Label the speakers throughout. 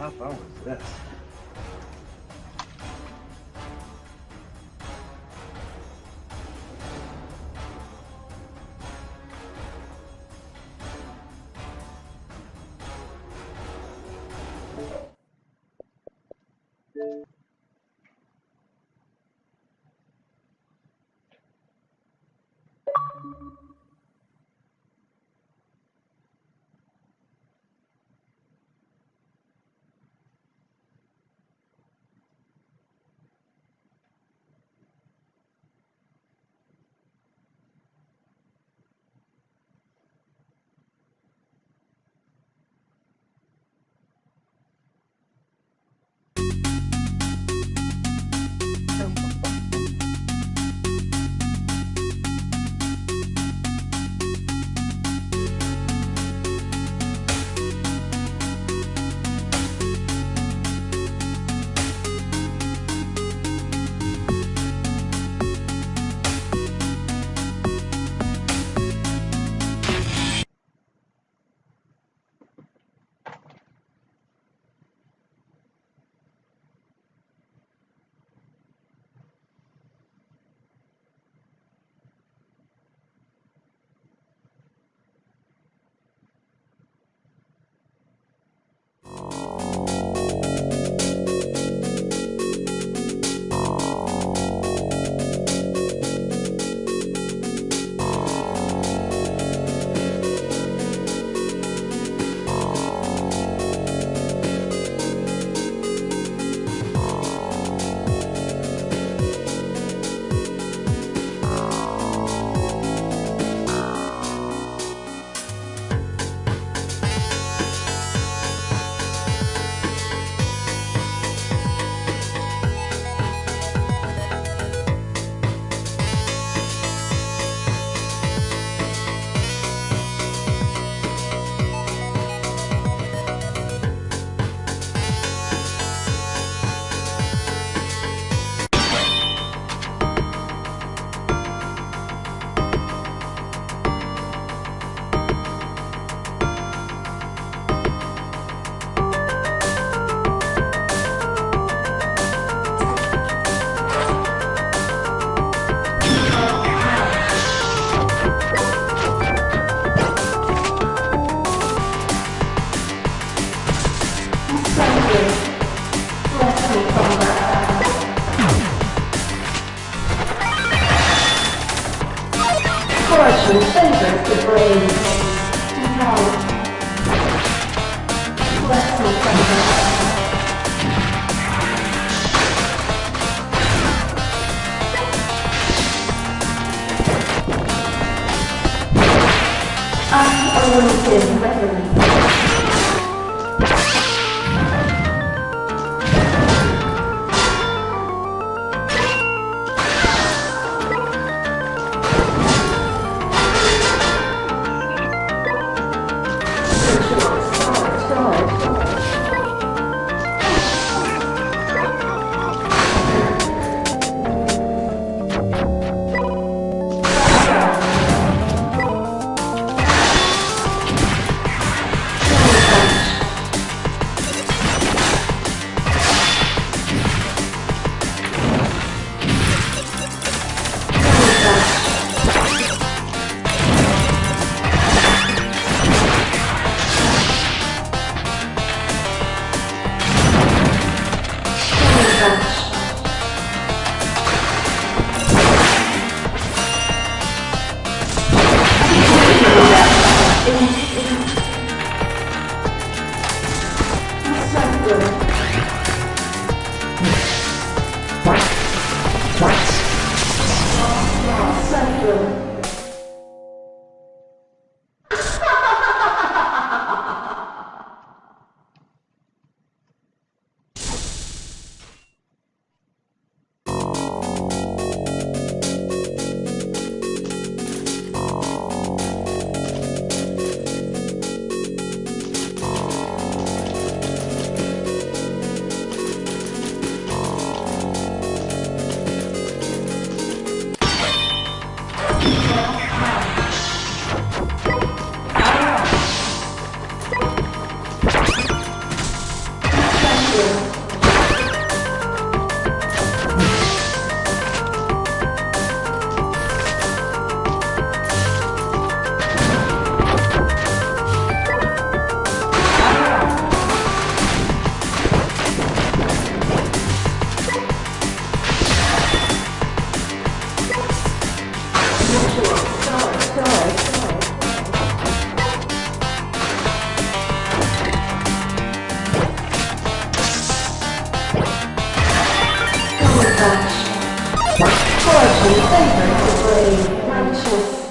Speaker 1: How fun was this?
Speaker 2: Fortune favors the brave. No. Bless me from the unawaited reverence. brave, righteous.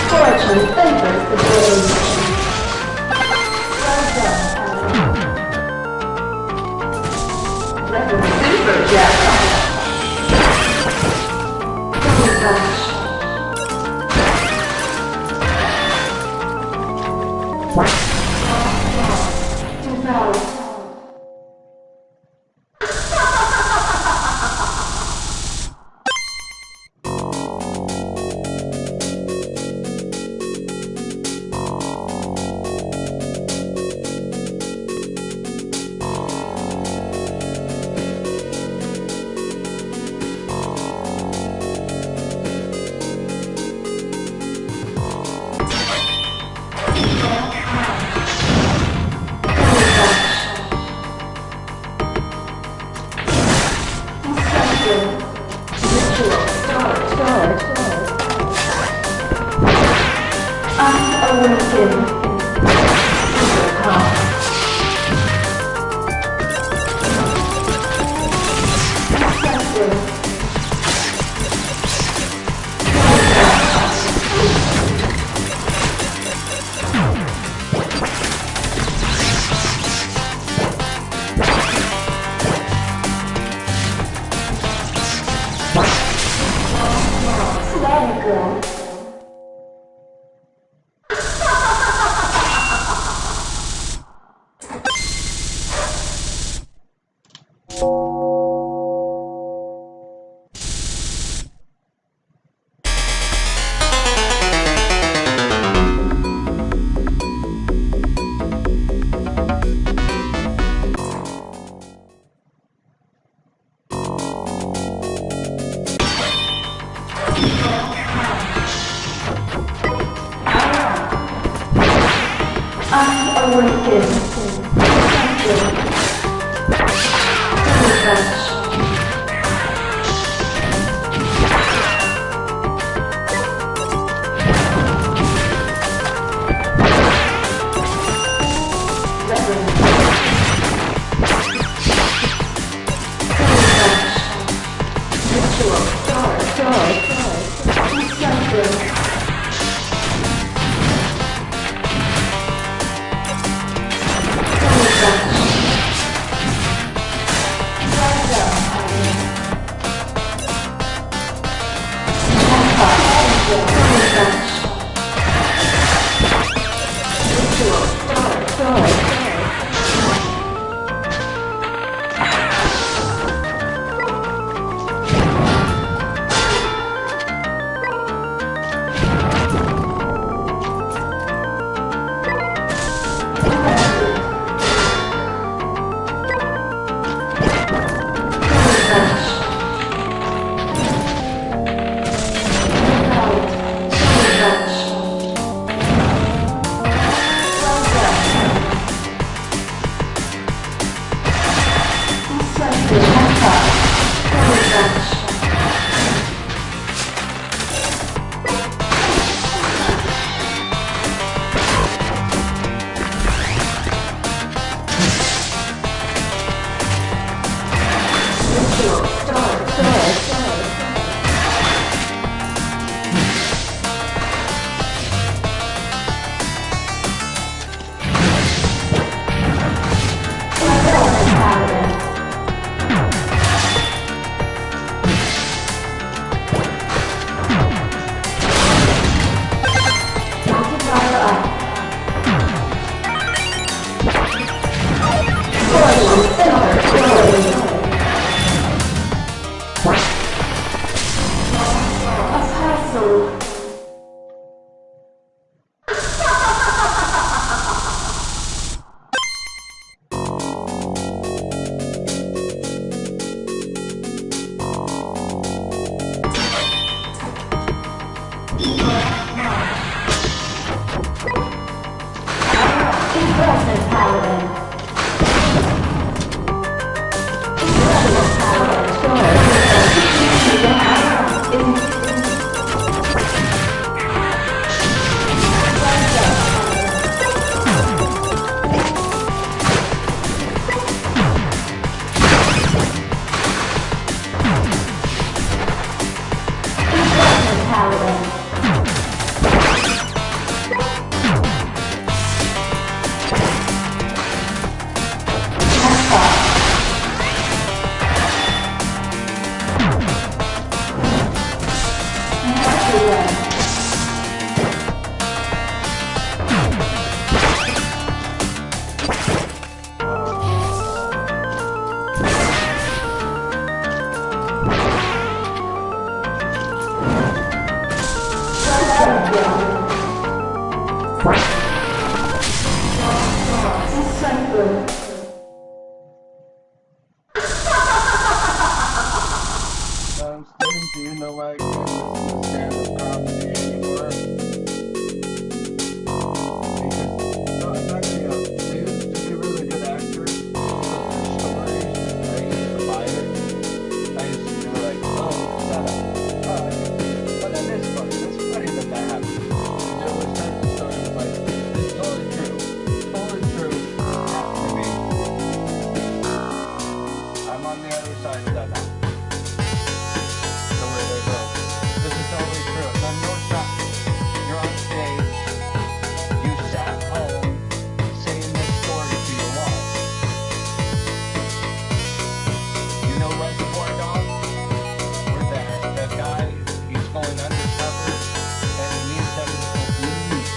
Speaker 2: Fortune favors the brave. Well done, Reverend Super Jack. Double dash. Devout. Cycle.
Speaker 1: Steven, do you know why I can't listen to stand-up comedy anymore? Because, no, I'm not gonna go. They used to be really good actors, but their stories, I used to buy it. I used to be like, oh, setup. Oh, but that is funny. That's funny that that happened. And they always start the story with like, it's totally true. Totally true. Happened to me. I'm on the other side of that now. So where they go. This is totally true. No, no, it's not. You're on stage. You sat home saying this story to your wall. You know Reservoir Dogs? Where that guy, he's going undercover and he needs them to believe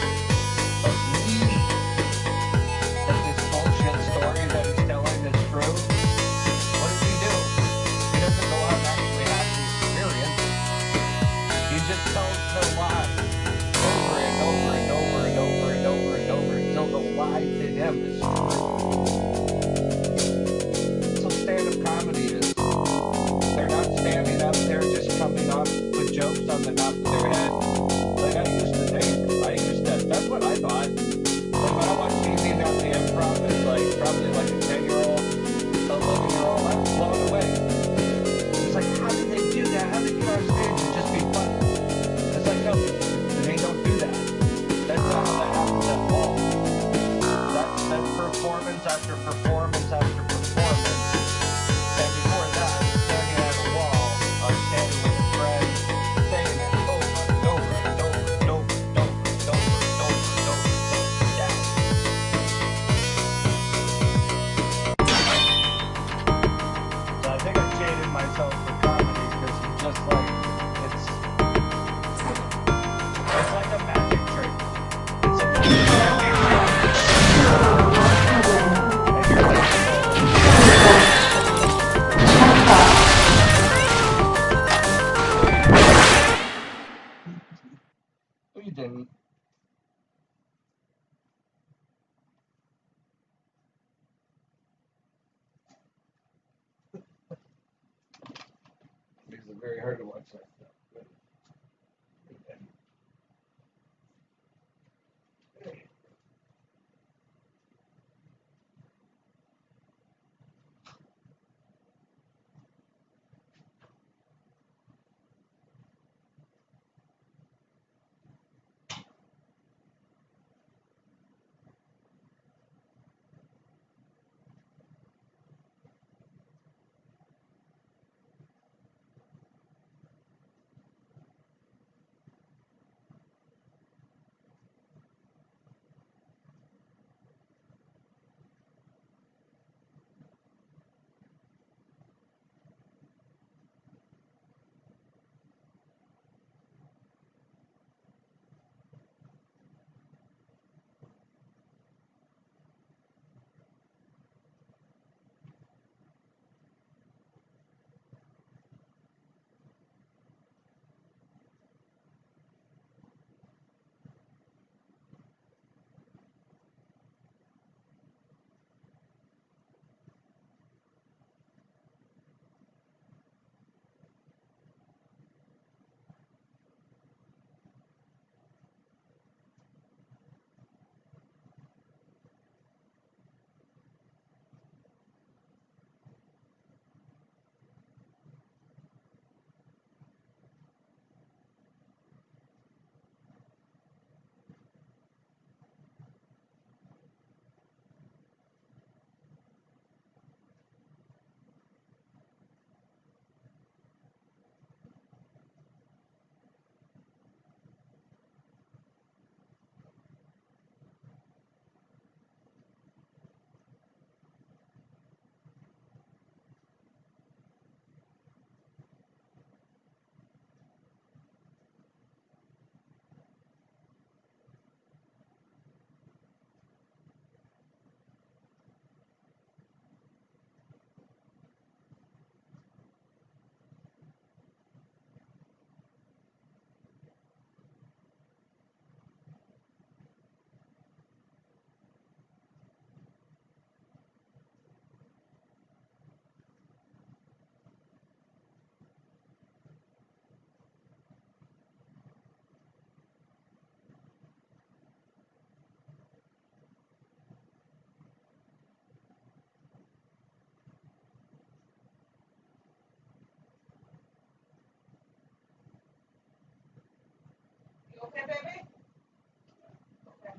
Speaker 1: that this bullshit story that he's telling is true. What does he do? He doesn't go out and actually have the experience. He just tells the lie over and over and over and over and over and over until the lie to him is true. That's what stand-up comedy is. They're not standing up, they're just coming up with jokes on the top of their head. Like I used to think, that's what I thought. Like when I watch TV now, the improv is like probably like a 10-year-old, 11-year-old, I was blown away. It's like, how did they do that? How did they get on stage and just be funny? It's like, no, they don't do that. That's not how that happens at all. That's performance after performance after performance. And before that, standing at a wall or standing with a friend, saying it over and over and over and over and over and over and over and over down. So I think I jaded myself for comedy because it's just like it's like a magic trick. It's supposed to be no, you didn't. Makes it very hard to watch that stuff.
Speaker 3: Okay, baby? Okay.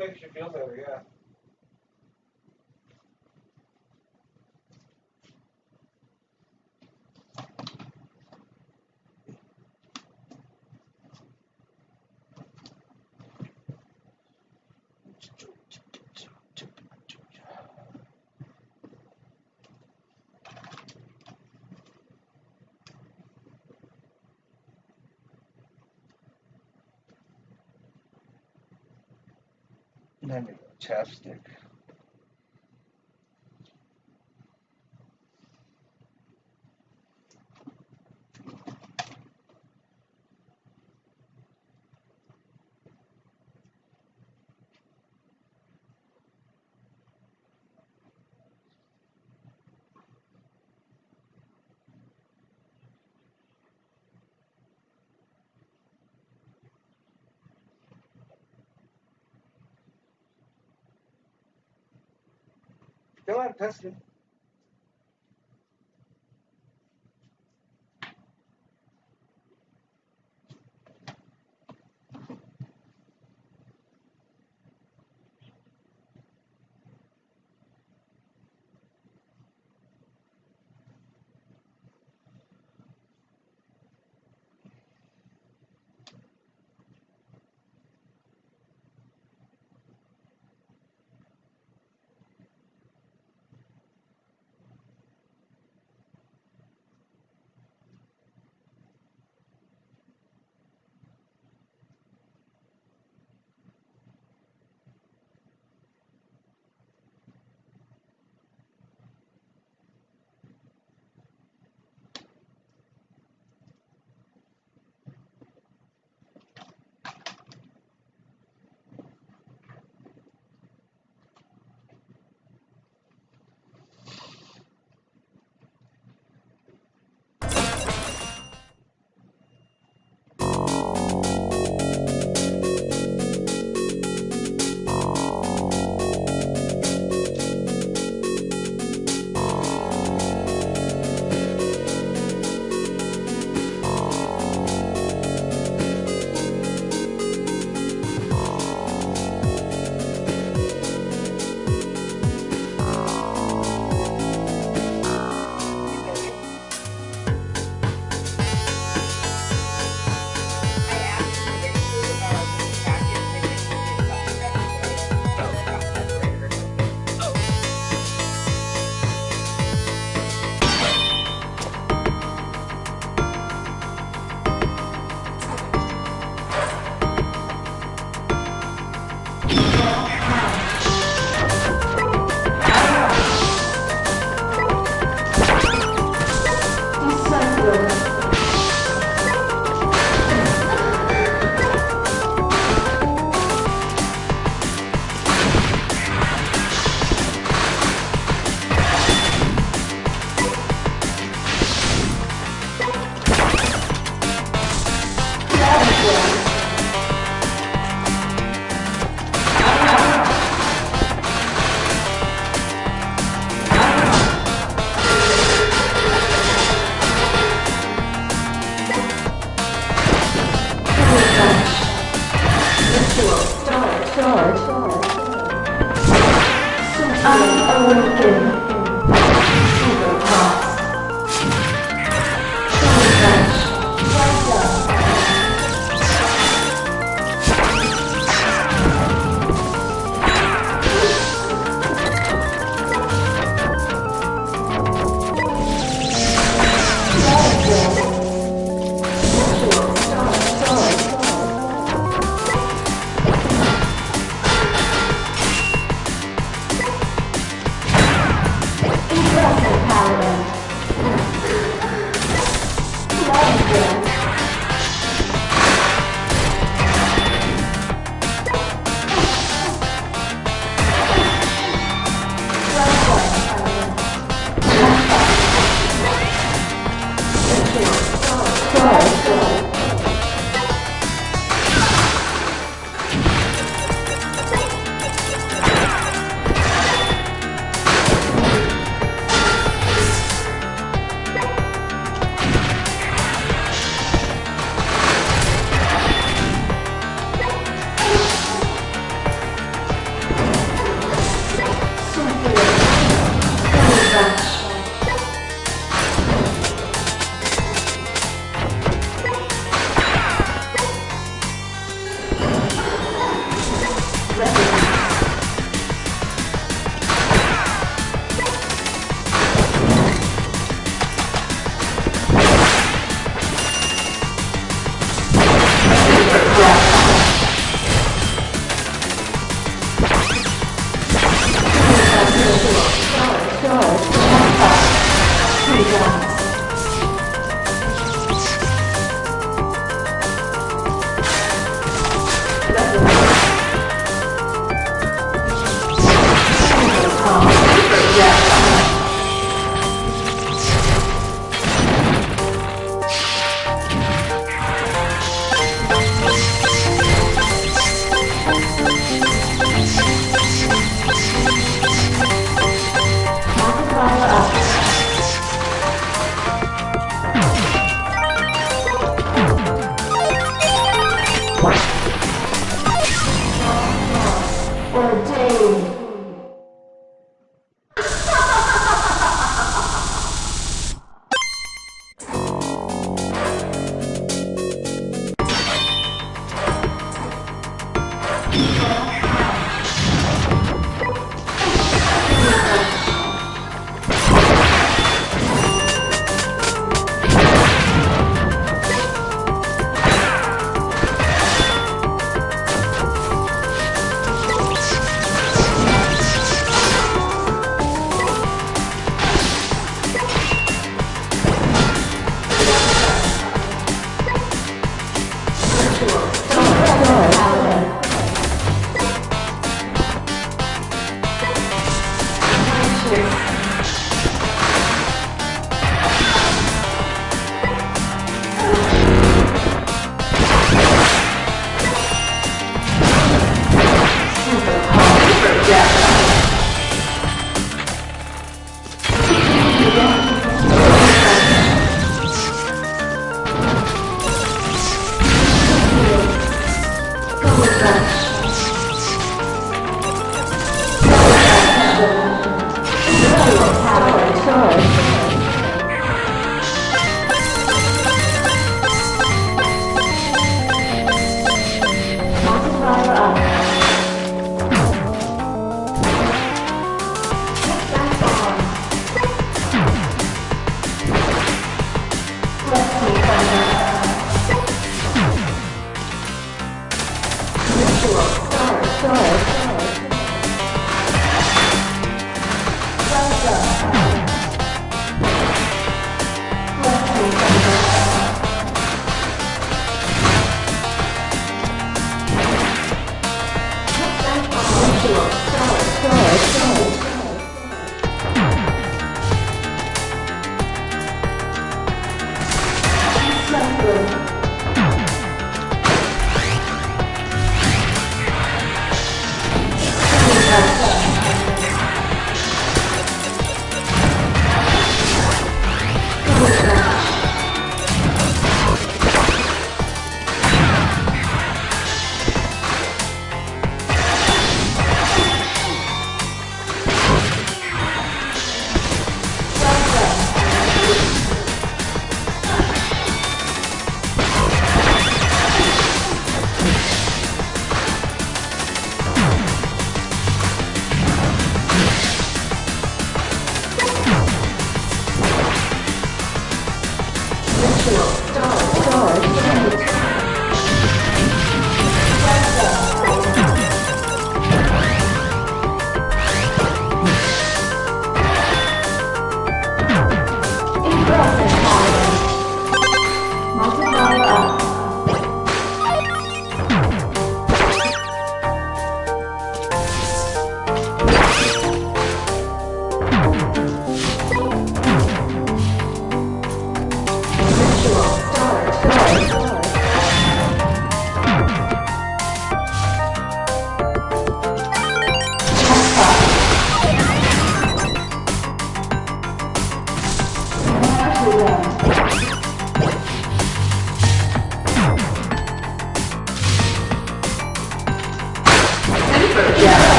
Speaker 1: it makes you feel better, yeah. And then we go chapstick. Go ahead, test it.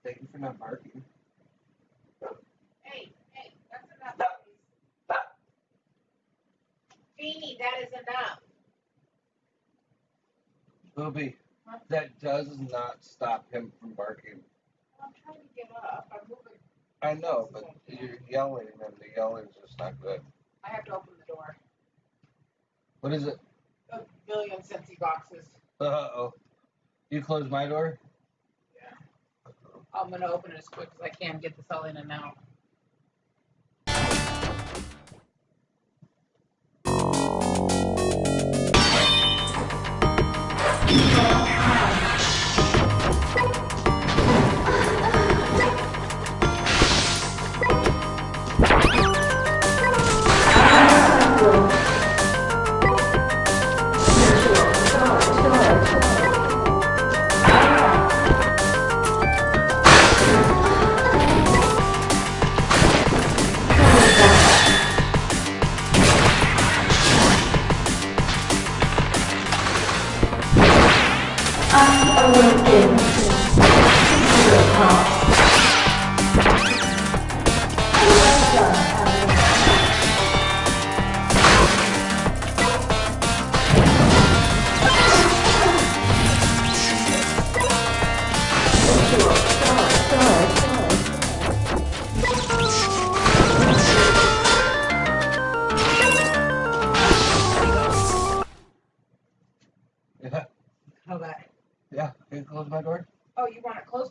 Speaker 1: Thank you for not barking.
Speaker 3: Hey, that's enough. Beanie, that is enough.
Speaker 1: Booby, that does not stop him from barking.
Speaker 3: I'm trying to get up. I'm moving.
Speaker 1: I know, but you're yelling, and the yelling is just not good.
Speaker 3: I have to open the door.
Speaker 1: What is it?
Speaker 3: A billion Scentsy boxes.
Speaker 1: Uh-oh. You close my door?
Speaker 3: Yeah. I'm going to open it as quick as I can, get this all in and out.
Speaker 1: Yeah.
Speaker 3: How that?
Speaker 1: Yeah. Can you close my door?
Speaker 3: Oh, you want it close?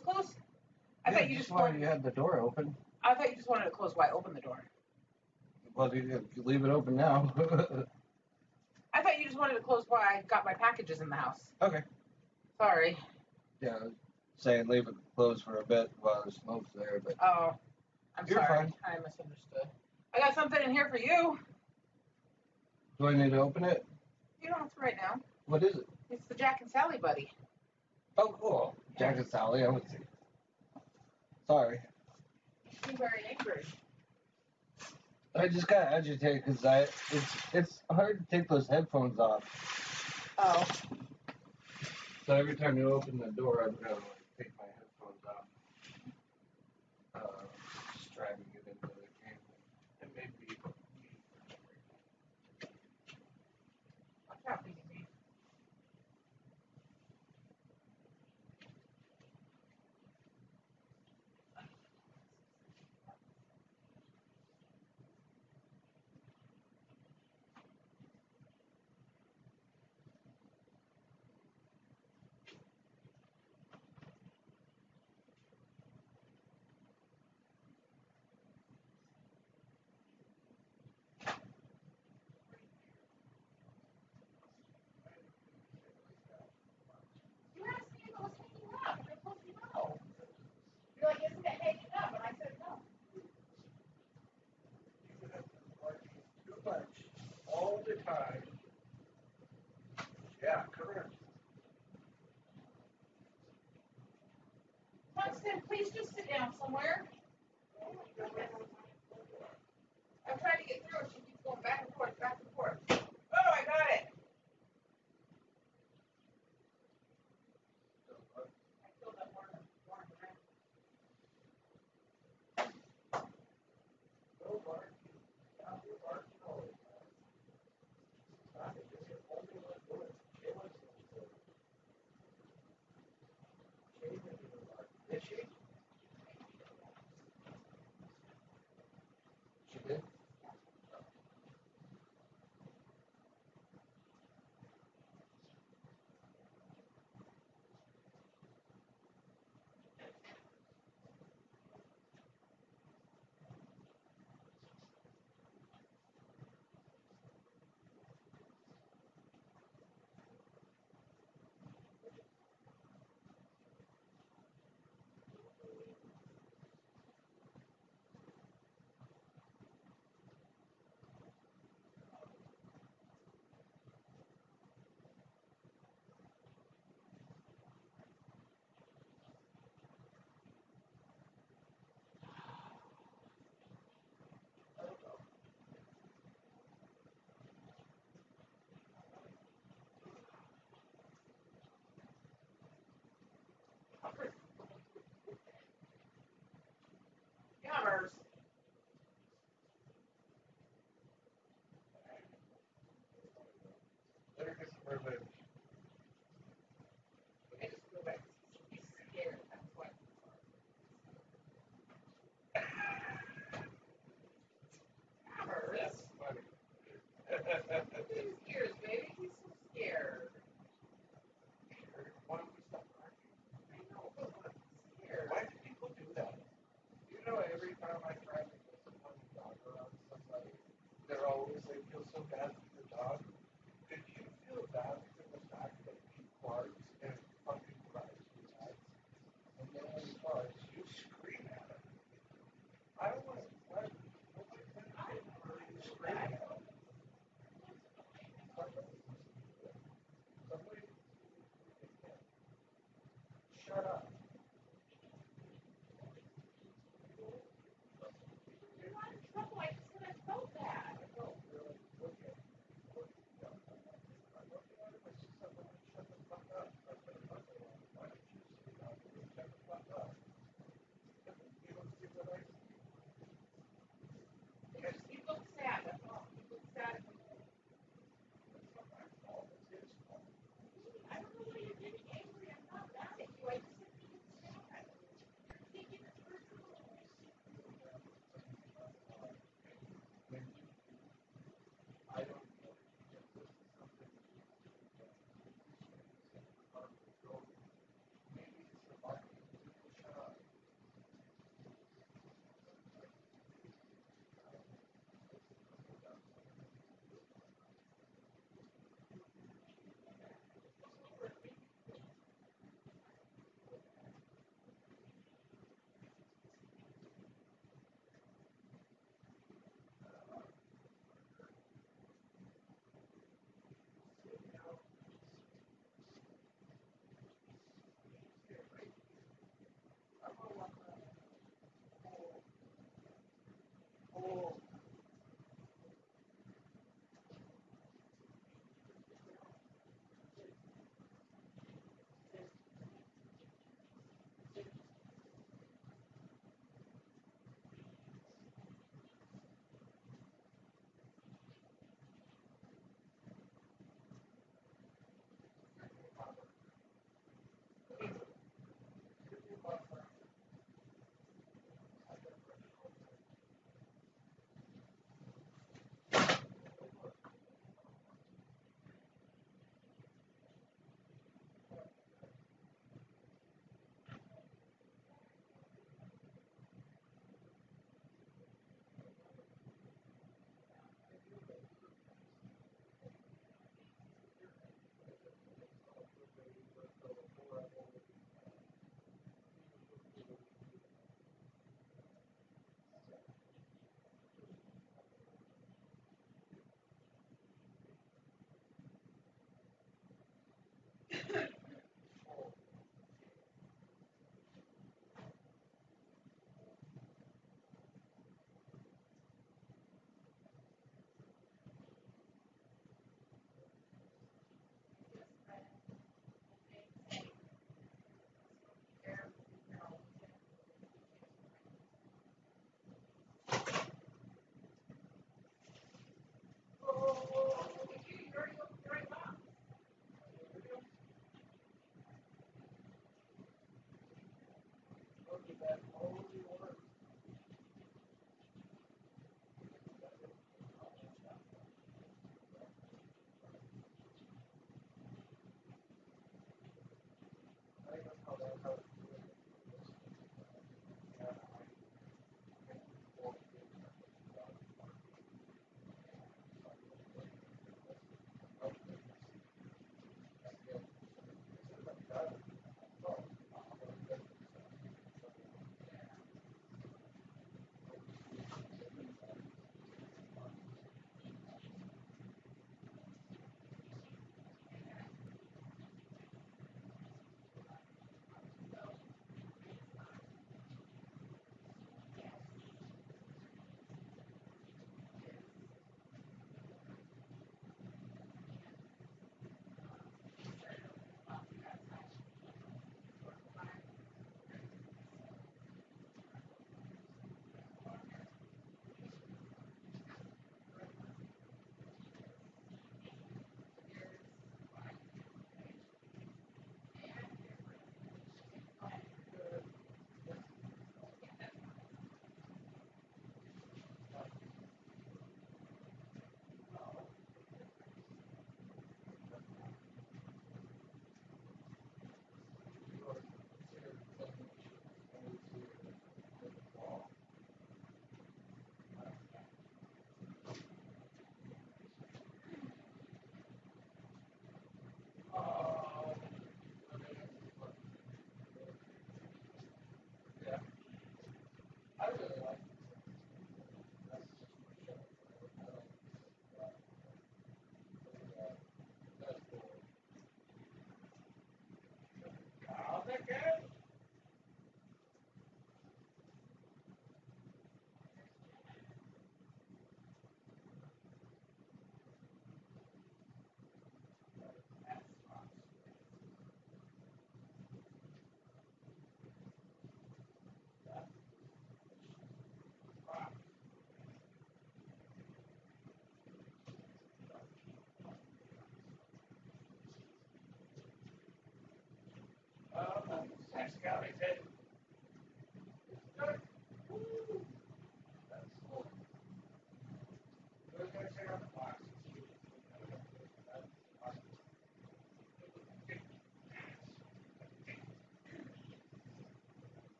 Speaker 3: I thought you just wanted.
Speaker 1: You had the door open.
Speaker 3: I thought you just wanted it closed. Why open the door?
Speaker 1: Well, you can leave it open now.
Speaker 3: I thought you just wanted it closed while I got my packages in the house.
Speaker 1: Okay.
Speaker 3: Sorry.
Speaker 1: Yeah, saying leave it closed for a bit while the smoke's there, but
Speaker 3: Oh, I'm
Speaker 1: You're
Speaker 3: sorry.
Speaker 1: fine.
Speaker 3: I misunderstood. I got something in here for you.
Speaker 1: do I need to open it?
Speaker 3: You don't have to right now.
Speaker 1: What is it?
Speaker 3: It's the Jack and Sally buddy.
Speaker 1: Oh, cool. Jack and Sally, I would see. Sorry.
Speaker 3: You seem very angry.
Speaker 1: I just got agitated because it's hard to take those headphones off.
Speaker 3: Oh.
Speaker 1: So every time you open the door, I'm gonna take my headphones off. Just trying to get into the game. It may be.
Speaker 3: Watch out, baby. You asked me if it was hanging up, and I told you no. You're like, isn't it hanging up? And I said no.
Speaker 1: Too much. All the time. Yeah, correct.
Speaker 3: Tungsten, please just sit down somewhere. I'm trying to get through it. She keeps going back and forth, back and forth. Oh, I got it. I killed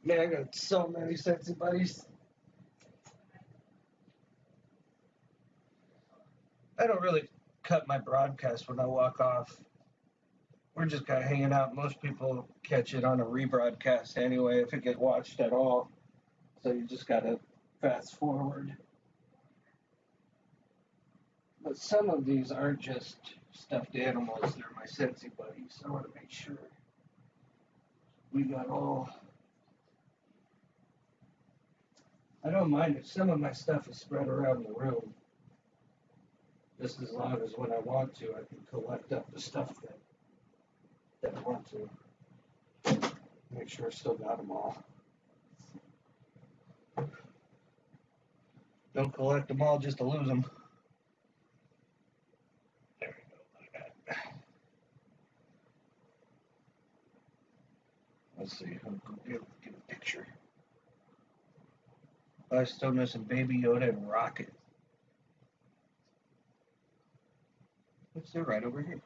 Speaker 1: Man, I got so many sexy buddies. I don't really cut my broadcast when I walk off. We're just kind of hanging out. Most people catch it on a rebroadcast anyway, if it gets watched at all. So you just got to fast forward. But some of these aren't just stuffed animals, they're my sexy buddies. I want to make sure we got all. I don't mind if some of my stuff is spread around the room. Just as long as when I want to, I can collect up the stuff that I want to. Make sure I still got them all. Don't collect them all just to lose them. There we go. Look at that. Let's see. I'll go get a picture. I'm still missing Baby Yoda and Rocket. Oops, they're right over here.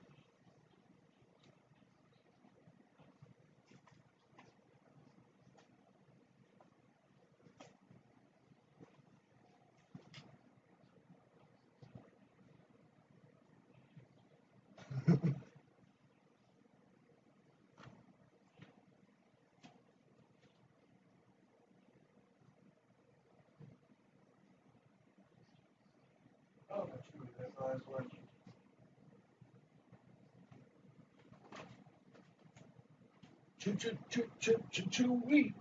Speaker 1: Oh, that's true. That's the last one. Choo-choo-choo-choo-choo-choo-wee.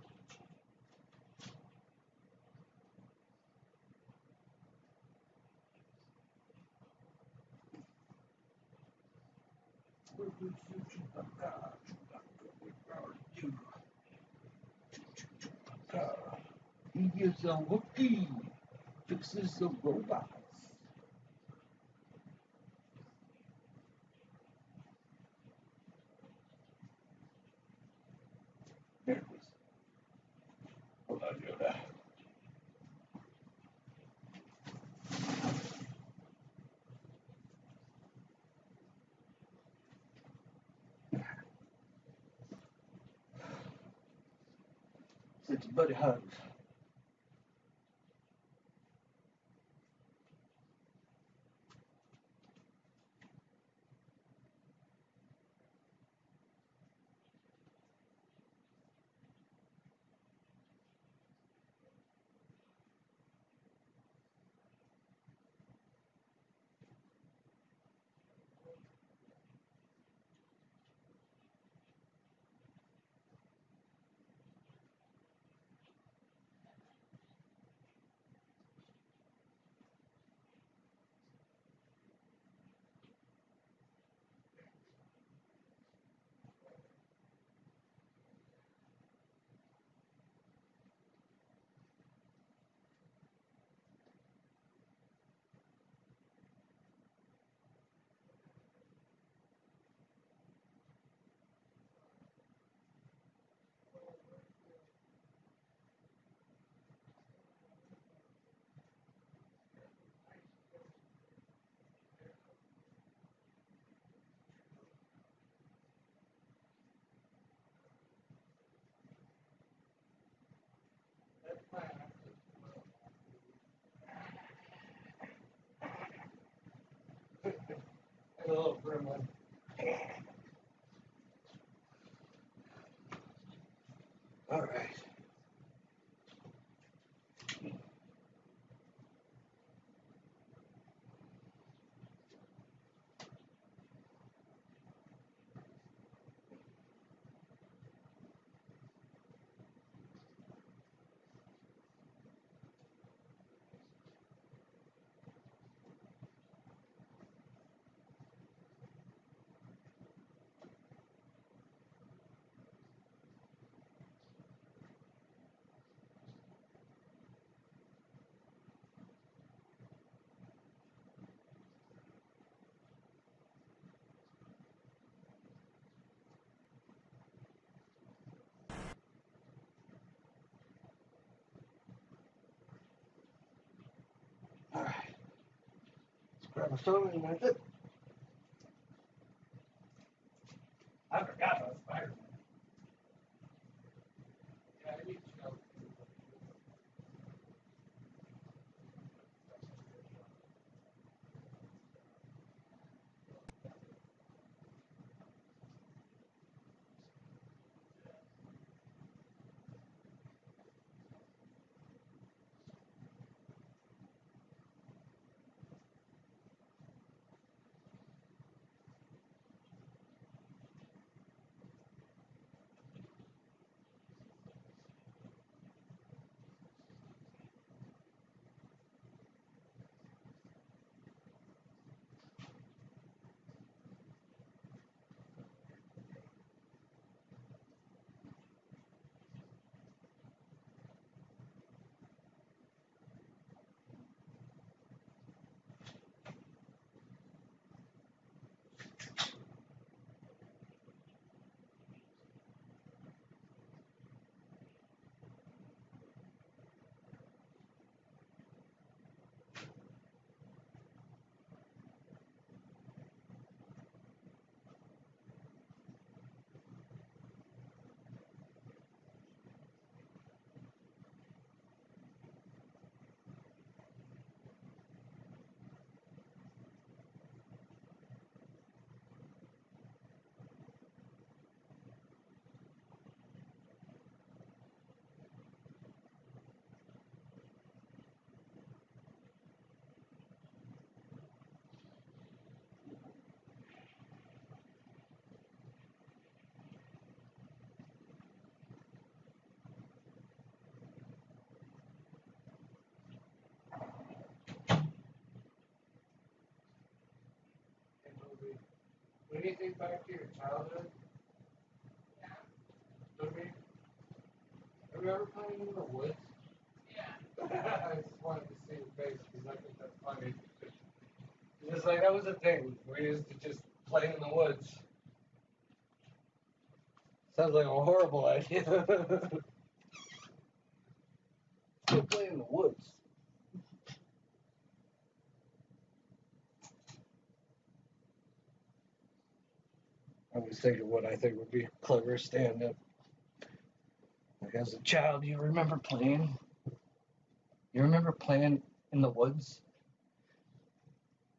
Speaker 1: He is a Wookiee. Fixes the robots. There it is. Hold on, Yoda. Such a buddy hug. Hello, gremlin. All right. All right. Let's grab a phone and that's it. I forgot about Spider-Man. Yeah, I need to when you think back to your childhood, I mean, have you ever played in the woods? Yeah. I just wanted to see your face because I think that's funny. Just like that was a thing. We used to just play in the woods. Sounds like a horrible idea. Go play in the woods. I was thinking what I think would be a clever stand-up. Like as a child, you remember playing? You remember playing in the woods?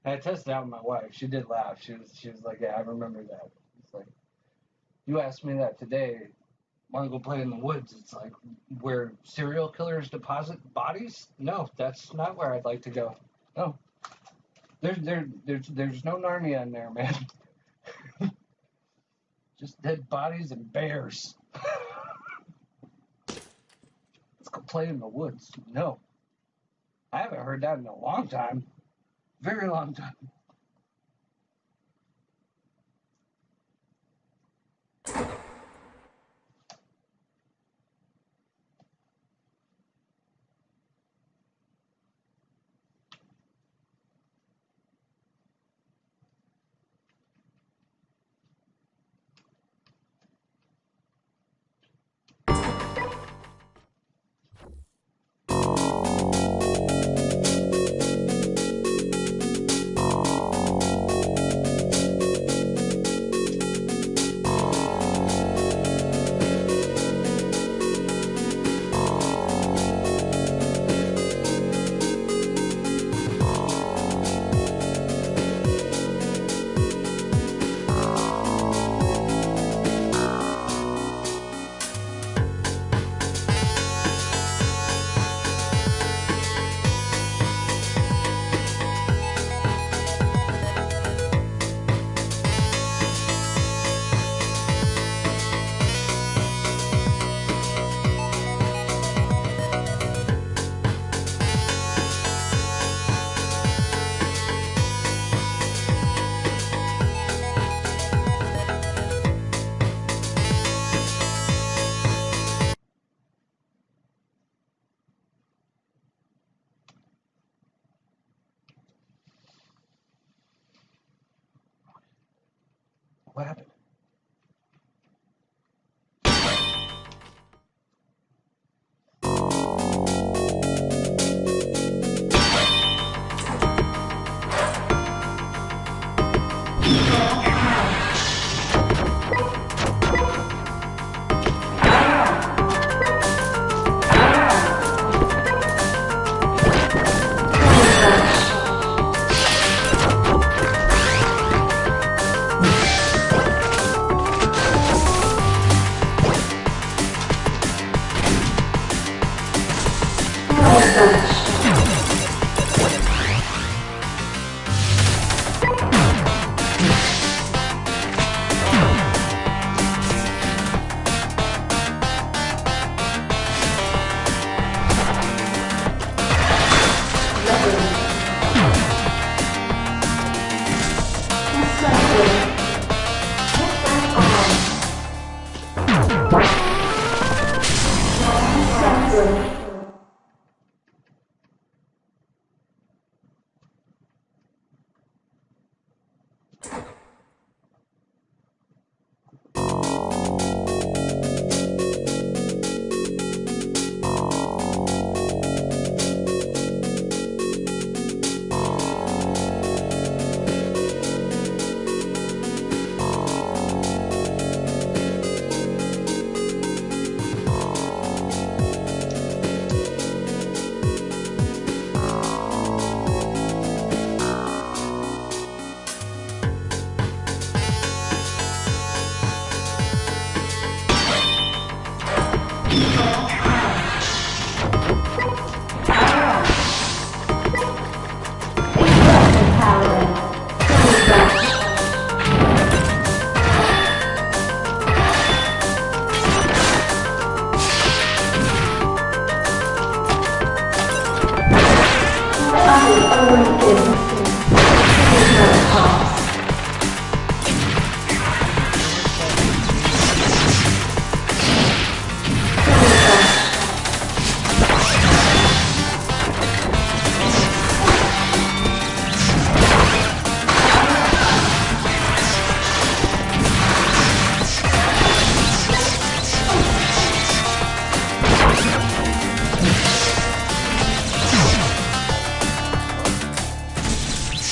Speaker 1: I tested out my wife. She did laugh. She was like, yeah, I remember that. It's like, you asked me that today. Want to go play in the woods? It's like where serial killers deposit bodies? No, that's not where I'd like to go. No, there's no Narnia in there, man. Just dead bodies and bears. Let's go play in the woods. No, I haven't heard that in a long time. Very long time. What happened?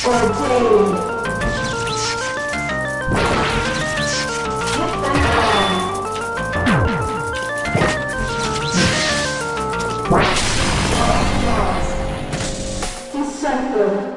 Speaker 2: Ordained. Hit them all. December.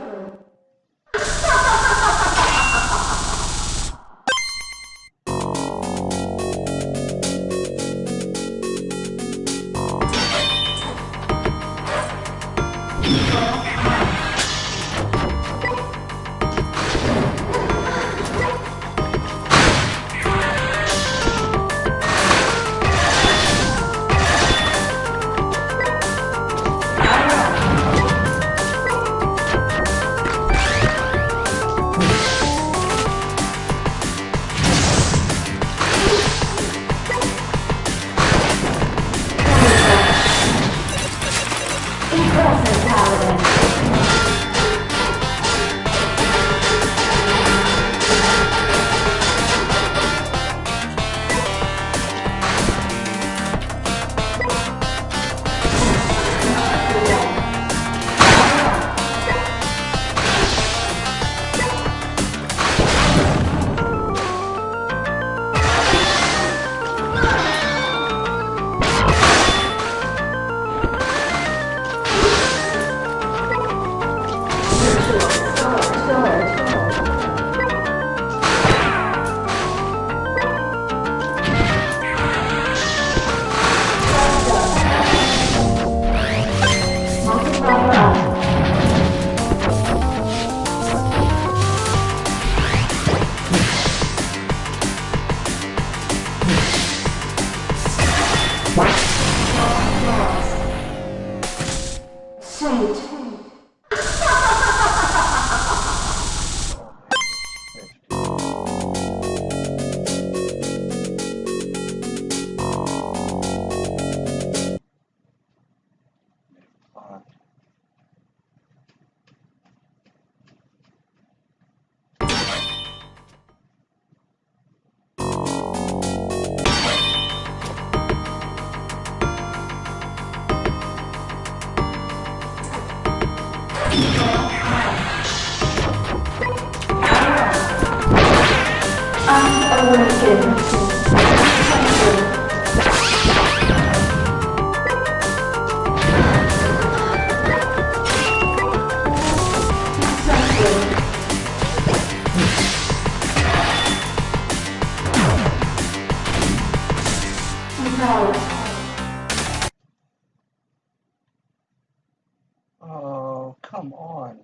Speaker 1: Oh, come on.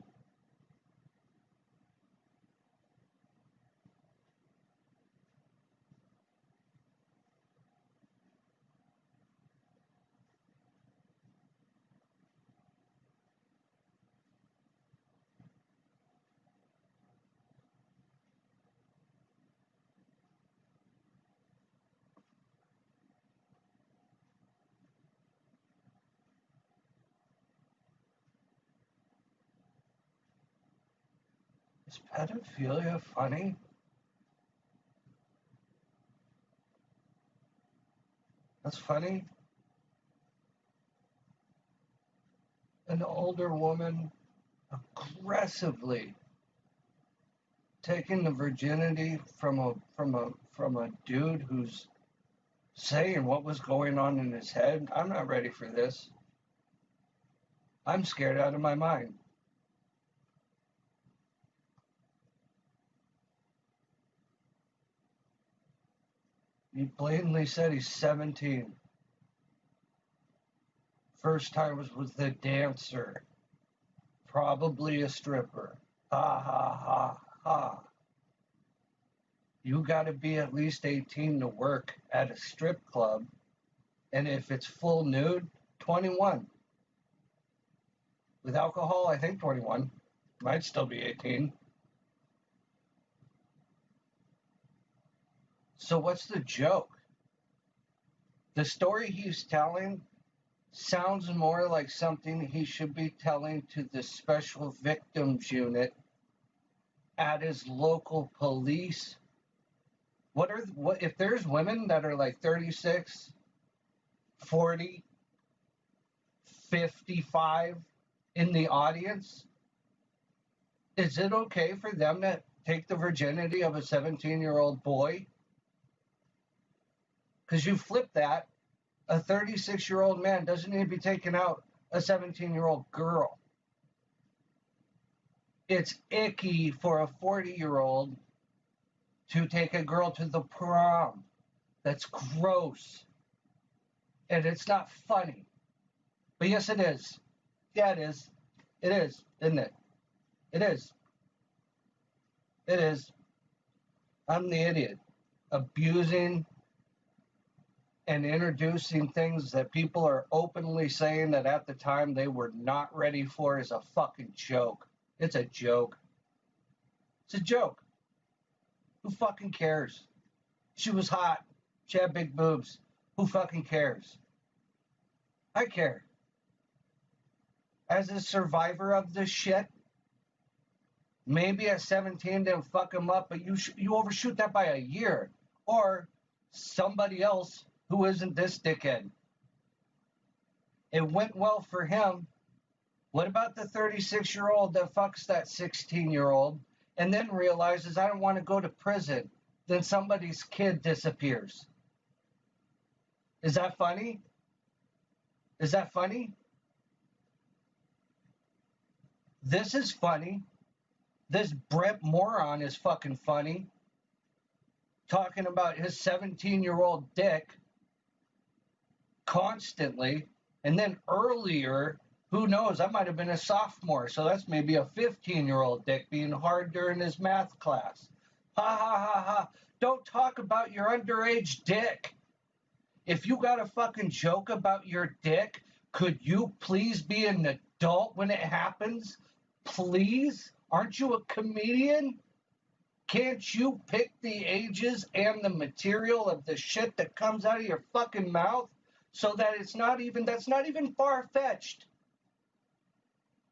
Speaker 1: Is pedophilia funny? That's funny. An older woman aggressively taking the virginity from a dude who's saying what was going on in his head. I'm not ready for this. I'm scared out of my mind. He blatantly said he's 17. First time was with a dancer, probably a stripper. Ha ha ha ha. You got to be at least 18 to work at a strip club, and if it's full nude, 21. With alcohol, I think 21. Might still be 18. So what's the joke? The story he's telling sounds more like something he should be telling to the special victims unit at his local police. What if there's women that are like 36, 40, 55 in the audience? Is it okay for them to take the virginity of a 17-year-old boy? Because you flip that, a 36-year-old man doesn't need to be taking out a 17-year-old girl. It's icky for a 40-year-old to take a girl to the prom. That's gross. And it's not funny. But yes, it is. Yeah, it is. It is, isn't it? It is. It is. I'm the idiot. Abusing and introducing things that people are openly saying that at the time they were not ready for is a fucking joke. It's a joke. It's a joke. Who fucking cares? She was hot. She had big boobs. Who fucking cares? I care. As a survivor of this shit, maybe at 17 didn't fuck him up, but you overshoot that by a year. Or somebody else who isn't this dickhead. It went well for him. What about the 36-year-old that fucks that 16-year-old and then realizes I don't want to go to prison? Then somebody's kid disappears. Is that funny? Is that funny? This is funny. This Brett moron is fucking funny. Talking about his 17-year-old dick constantly. And then earlier, who knows, I might have been a sophomore, so that's maybe a 15-year-old dick being hard during his math class. Ha ha ha ha. Don't talk about your underage dick. If you got a fucking joke about your dick, could you please be an adult when it happens? Please? Aren't you a comedian? Can't you pick the ages and the material of the shit that comes out of your fucking mouth so that that's not even far-fetched?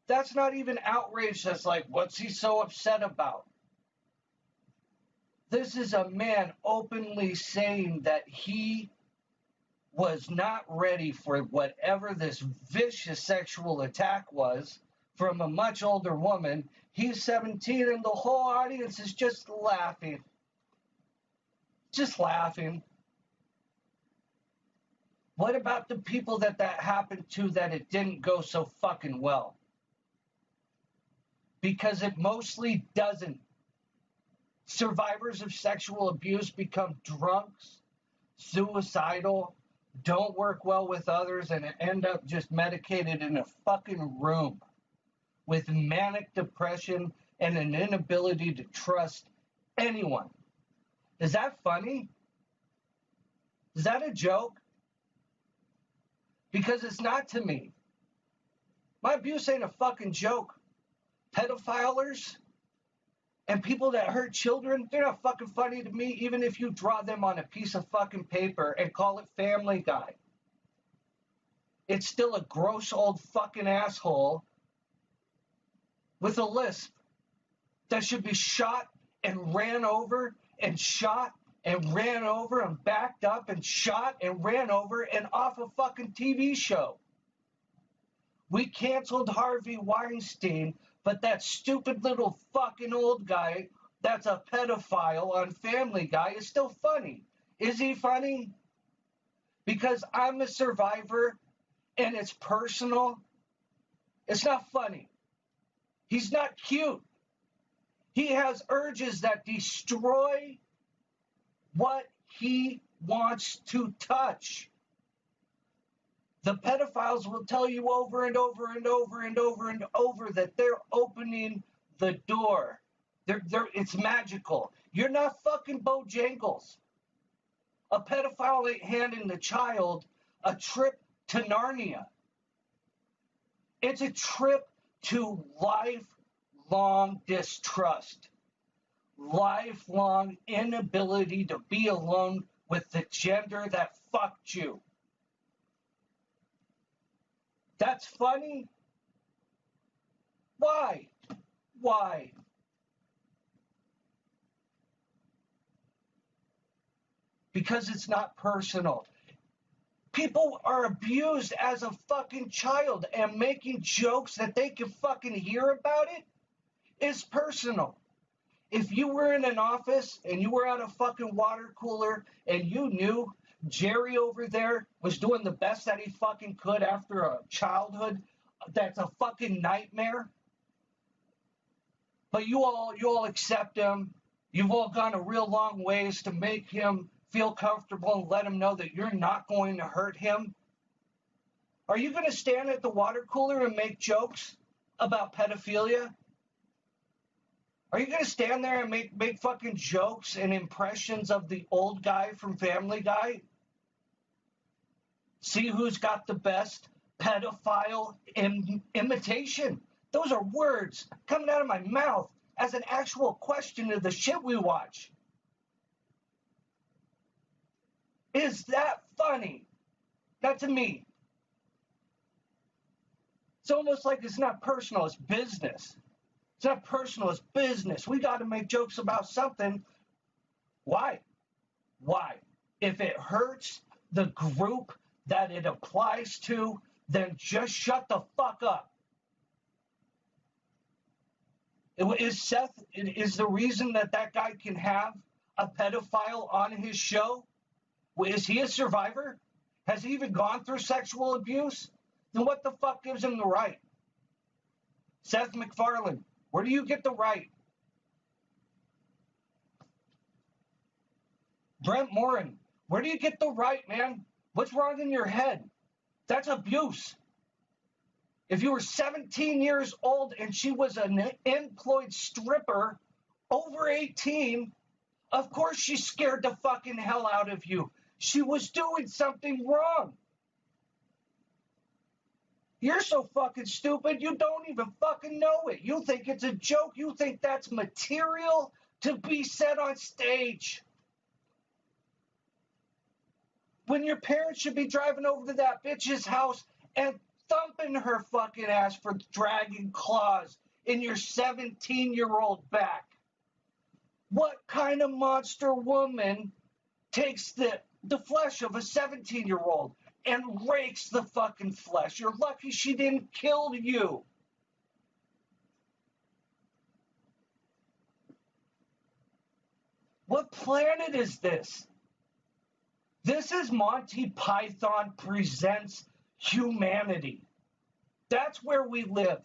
Speaker 1: That's not even outrage. That's like, what's he so upset about? This is a man openly saying that he was not ready for whatever this vicious sexual attack was from a much older woman. He's 17 and the whole audience is just laughing. Just laughing. What about the people that happened to that it didn't go so fucking well? Because it mostly doesn't. Survivors of sexual abuse become drunks, suicidal, don't work well with others, and end up just medicated in a fucking room with manic depression and an inability to trust anyone. Is that funny? Is that a joke? Because it's not to me. My abuse ain't a fucking joke. Pedophilers and people that hurt children, they're not fucking funny to me, even if you draw them on a piece of fucking paper and call it Family Guy. It's still a gross old fucking asshole with a lisp that should be shot and ran over and shot and ran over and backed up and shot and ran over and off a fucking TV show. We canceled Harvey Weinstein, but that stupid little fucking old guy that's a pedophile on Family Guy is still funny. Is he funny? Because I'm a survivor and it's personal. It's not funny. He's not cute. He has urges that destroy what he wants to touch. The pedophiles will tell you over and over and over and over and over that they're opening the door. It's magical. You're not fucking Bojangles. A pedophile ain't handing the child a trip to Narnia. It's a trip to lifelong distrust, lifelong inability to be alone with the gender that fucked you. That's funny? Why? Why? Because it's not personal. People are abused as a fucking child and making jokes that they can fucking hear about it is personal. If you were in an office and you were at a fucking water cooler and you knew Jerry over there was doing the best that he fucking could after a childhood that's a fucking nightmare, but you all accept him, you've all gone a real long ways to make him feel comfortable and let him know that you're not going to hurt him, are you going to stand at the water cooler and make jokes about pedophilia? Are you going to stand there and make fucking jokes and impressions of the old guy from Family Guy? See who's got the best pedophile imitation. Those are words coming out of my mouth as an actual question to the shit we watch. Is that funny? Not to me. It's almost like it's not personal, it's business. It's not personal, it's business. We got to make jokes about something. Why? Why? If it hurts the group that it applies to, then just shut the fuck up. Is the reason that guy can have a pedophile on his show? Is he a survivor? Has he even gone through sexual abuse? Then what the fuck gives him the right? Seth MacFarlane, where do you get the right? Brent Morin, where do you get the right, man? What's wrong in your head? That's abuse. If you were 17 years old and she was an employed stripper over 18, of course she's scared the fucking hell out of you. She was doing something wrong. You're so fucking stupid, you don't even fucking know it. You think it's a joke. You think that's material to be said on stage. When your parents should be driving over to that bitch's house and thumping her fucking ass for dragging claws in your 17-year-old back. What kind of monster woman takes the flesh of a 17-year-old and rakes the fucking flesh? You're lucky she didn't kill you. What planet is this? This is Monty Python Presents Humanity. That's where we live.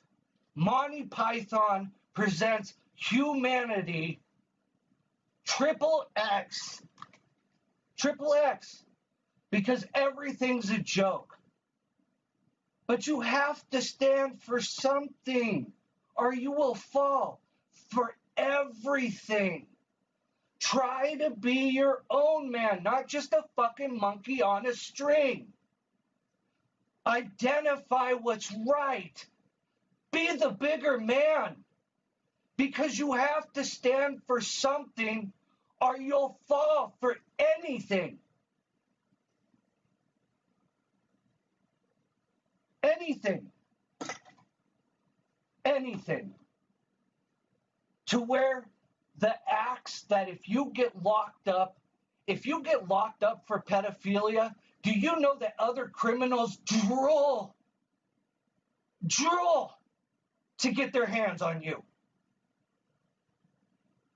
Speaker 1: Monty Python Presents Humanity. Triple X. Triple X. Because everything's a joke. But you have to stand for something, or you will fall for everything. Try to be your own man, not just a fucking monkey on a string. Identify what's right. Be the bigger man. Because you have to stand for something, or you'll fall for anything. Anything. Anything. To where the acts that if you get locked up for pedophilia, do you know that other criminals drool to get their hands on you?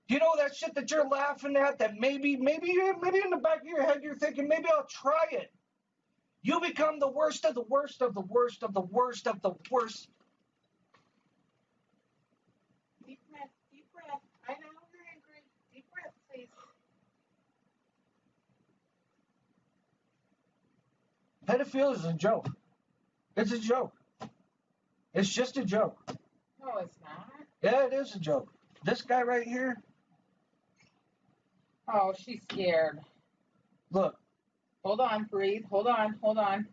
Speaker 1: You know that shit that you're laughing at, that maybe in the back of your head you're thinking, maybe I'll try it. You become the worst of the worst of the worst of the worst of the worst.
Speaker 3: Deep breath, deep breath. I know you're angry. Deep breath, please.
Speaker 1: Pedophilia is a joke. It's a joke. It's just a joke.
Speaker 3: No, it's not.
Speaker 1: Yeah, it is a joke. This guy right here,
Speaker 3: Oh, she's scared.
Speaker 1: look,
Speaker 3: Hold on, breathe. Hold on.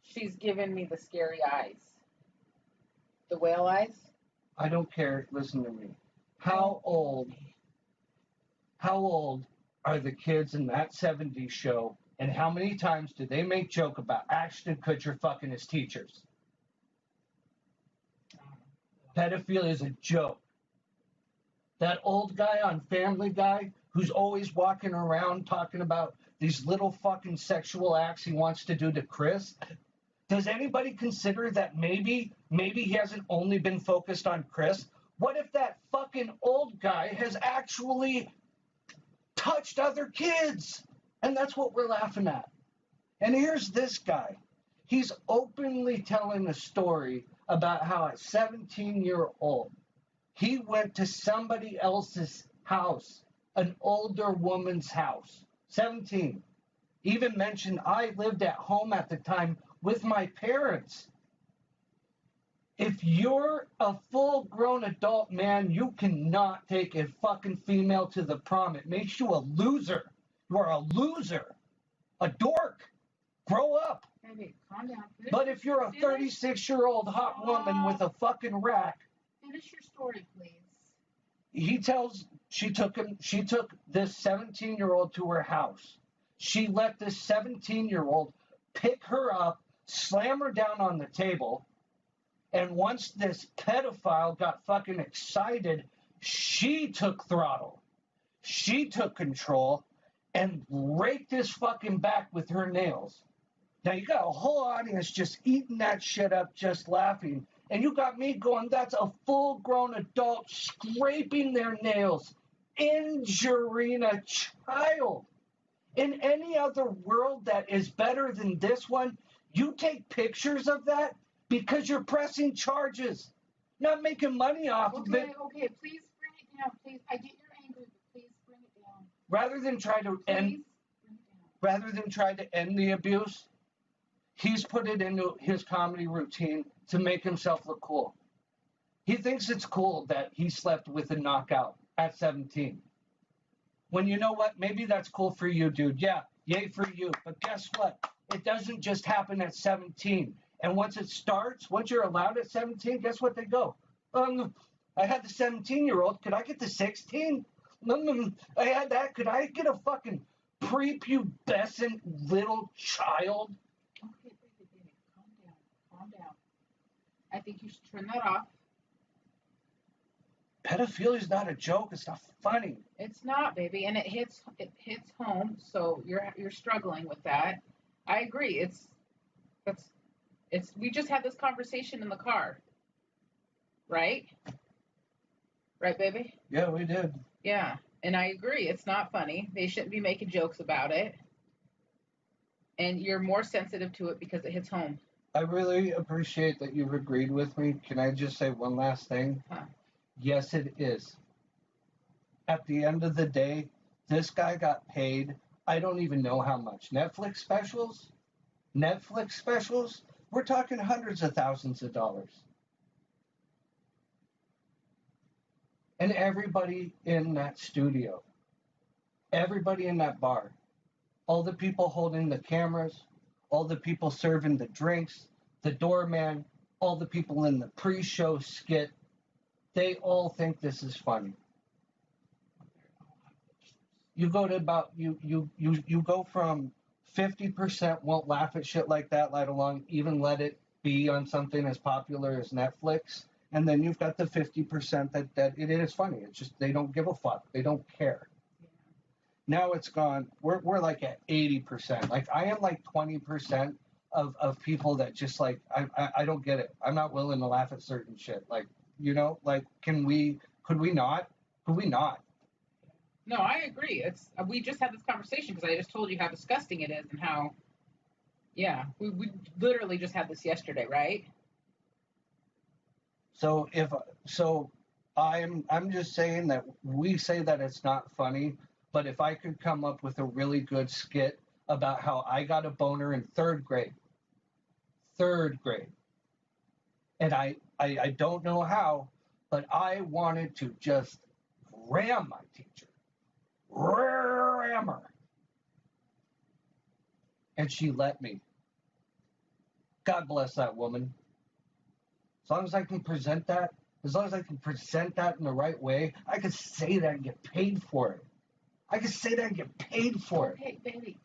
Speaker 3: She's giving me the scary eyes. The whale eyes?
Speaker 1: I don't care. Listen to me. How old are the kids in that 70s show, and how many times did they make joke about Ashton Kutcher fucking his teachers? Pedophilia is a joke. That old guy on Family Guy who's always walking around talking about these little fucking sexual acts he wants to do to Chris, does anybody consider that maybe he hasn't only been focused on Chris? What if that fucking old guy has actually touched other kids? And that's what we're laughing at. And here's this guy. He's openly telling a story about how at 17-year-old, he went to somebody else's house, an older woman's house. 17. Even mentioned I lived at home at the time with my parents. If you're a full-grown adult man, you cannot take a fucking female to the prom. It makes you a loser. You are a loser. A dork. Grow up.
Speaker 3: Baby, calm down.
Speaker 1: But if you're a 36-year-old hot woman with a fucking rack,
Speaker 3: finish your story, please.
Speaker 1: he tells she took this 17-year-old to her house. She let this 17-year-old pick her up, slam her down on the table, and once this pedophile got fucking excited, she took throttle. She took control and raked his fucking back with her nails. Now you got a whole audience just eating that shit up, just laughing. And you got me going, that's a full-grown adult scraping their nails, injuring a child. In any other world that is better than this one, you take pictures of that because you're pressing charges, not making money off of it.
Speaker 3: Okay, please bring it down. Please, I get you're angry, but please bring it down.
Speaker 1: Rather than try to end the abuse, he's put it into his comedy routine to make himself look cool. He thinks it's cool that he slept with a knockout at 17. When you know what? Maybe that's cool for you, dude. Yeah, yay for you. But guess what? It doesn't just happen at 17. And once it starts, once you're allowed at 17, guess what they go? I had the 17-year-old. Could I get the 16? I had that. Could I get a fucking prepubescent little child?
Speaker 3: Okay, baby, calm down. I think you should turn that off.
Speaker 1: Pedophilia is not a joke. It's not funny.
Speaker 3: It's not, baby, and it hits home. So you're struggling with that. I agree. It's we just had this conversation in the car, right? Right, baby?
Speaker 1: Yeah, we did.
Speaker 3: Yeah, and I agree. It's not funny. They shouldn't be making jokes about it. And you're more sensitive to it because it hits home.
Speaker 1: I really appreciate that you've agreed with me. Can I just say one last thing?
Speaker 3: Huh.
Speaker 1: Yes, it is. At the end of the day, this guy got paid, I don't even know how much. Netflix specials, we're talking hundreds of thousands of dollars. And everybody in that studio, everybody in that bar, all the people holding the cameras, all the people serving the drinks, the doorman, all the people in the pre-show skit, they all think this is funny. You go to about you go from 50% won't laugh at shit like that, let alone even let it be on something as popular as Netflix, and then you've got the 50% that it is funny. It's just they don't give a fuck. They don't care.
Speaker 3: Yeah.
Speaker 1: Now it's gone. We're like at 80%. Like I am like 20% of people that just like I don't get it. I'm not willing to laugh at certain shit. Like, you know, like could we not?
Speaker 3: No, I agree. It's we just had this conversation because I just told you how disgusting it is and how, yeah, we literally just had this yesterday, right?
Speaker 1: So I'm just saying that we say that it's not funny, but if I could come up with a really good skit about how I got a boner in third grade, and I don't know how, but I wanted to just ram my teacher. Ram her. And she let me. God bless that woman. As long as I can present that in the right way, I can say that and get paid for it.
Speaker 3: Okay, baby.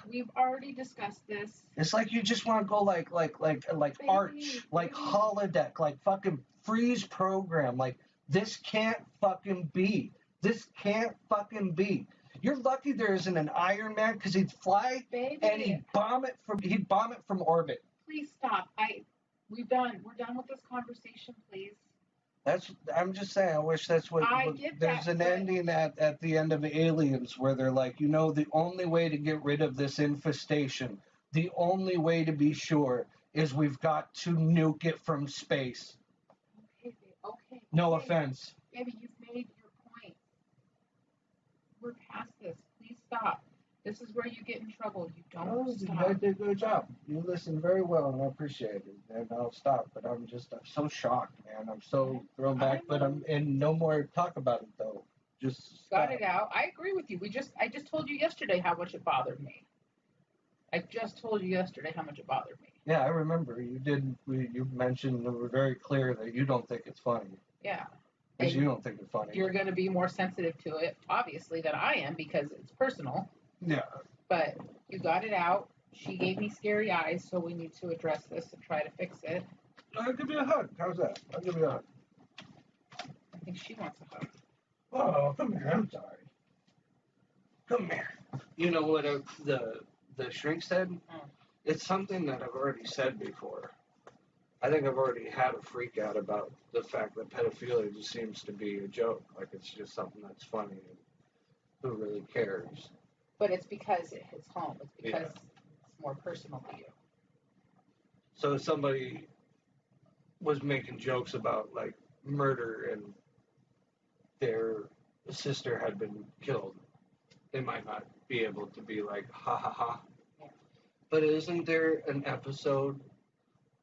Speaker 3: We've already discussed this.
Speaker 1: It's like you just want to go like
Speaker 3: Baby,
Speaker 1: Arch, like
Speaker 3: baby.
Speaker 1: holodeck, like fucking freeze program. Like this can't fucking be. You're lucky there isn't an Iron Man because he'd fly
Speaker 3: Baby.
Speaker 1: and he'd bomb it from orbit.
Speaker 3: Please stop. We're done with this conversation, please.
Speaker 1: I'm just saying, I wish that's what,
Speaker 3: I get
Speaker 1: there's
Speaker 3: that,
Speaker 1: an
Speaker 3: but-
Speaker 1: ending at the end of Aliens where they're like, the only way to get rid of this infestation, the only way to be sure is we've got to nuke it from space.
Speaker 3: Okay.
Speaker 1: No offense.
Speaker 3: Baby, you've made your point. We're past this. Please stop. This is where you get in trouble. You don't stop.
Speaker 1: I did a good job. You listened very well, and I appreciate it. And I'll stop, but I'm so shocked, man. I'm so thrown back, and no more talk about it, though. Just
Speaker 3: Got
Speaker 1: stop.
Speaker 3: it out. I agree with you. I just told you yesterday how much it bothered me. I just told you yesterday how much it bothered me.
Speaker 1: Yeah, I remember you did. You mentioned and were very clear that you don't think it's funny.
Speaker 3: Yeah.
Speaker 1: Because you don't think it's funny.
Speaker 3: You're going to be more sensitive to it, obviously, than I am because it's personal.
Speaker 1: Yeah.
Speaker 3: But you got it out. She gave me scary eyes, so we need to address this and try to fix it.
Speaker 1: I'll give you a hug. How's that? I'll give you a hug.
Speaker 3: I think she wants a hug.
Speaker 1: Oh, come here. I'm sorry. Come here. You know what the shrink said?
Speaker 3: Oh.
Speaker 1: It's something that I've already said before. I think I've already had a freak out about the fact that pedophilia just seems to be a joke. Like it's just something that's funny. And who really cares?
Speaker 3: But it's because it hits home. It's because it's more personal to you.
Speaker 1: So if somebody was making jokes about like murder and their sister had been killed, they might not be able to be like, ha ha ha.
Speaker 3: Yeah.
Speaker 1: But isn't there an episode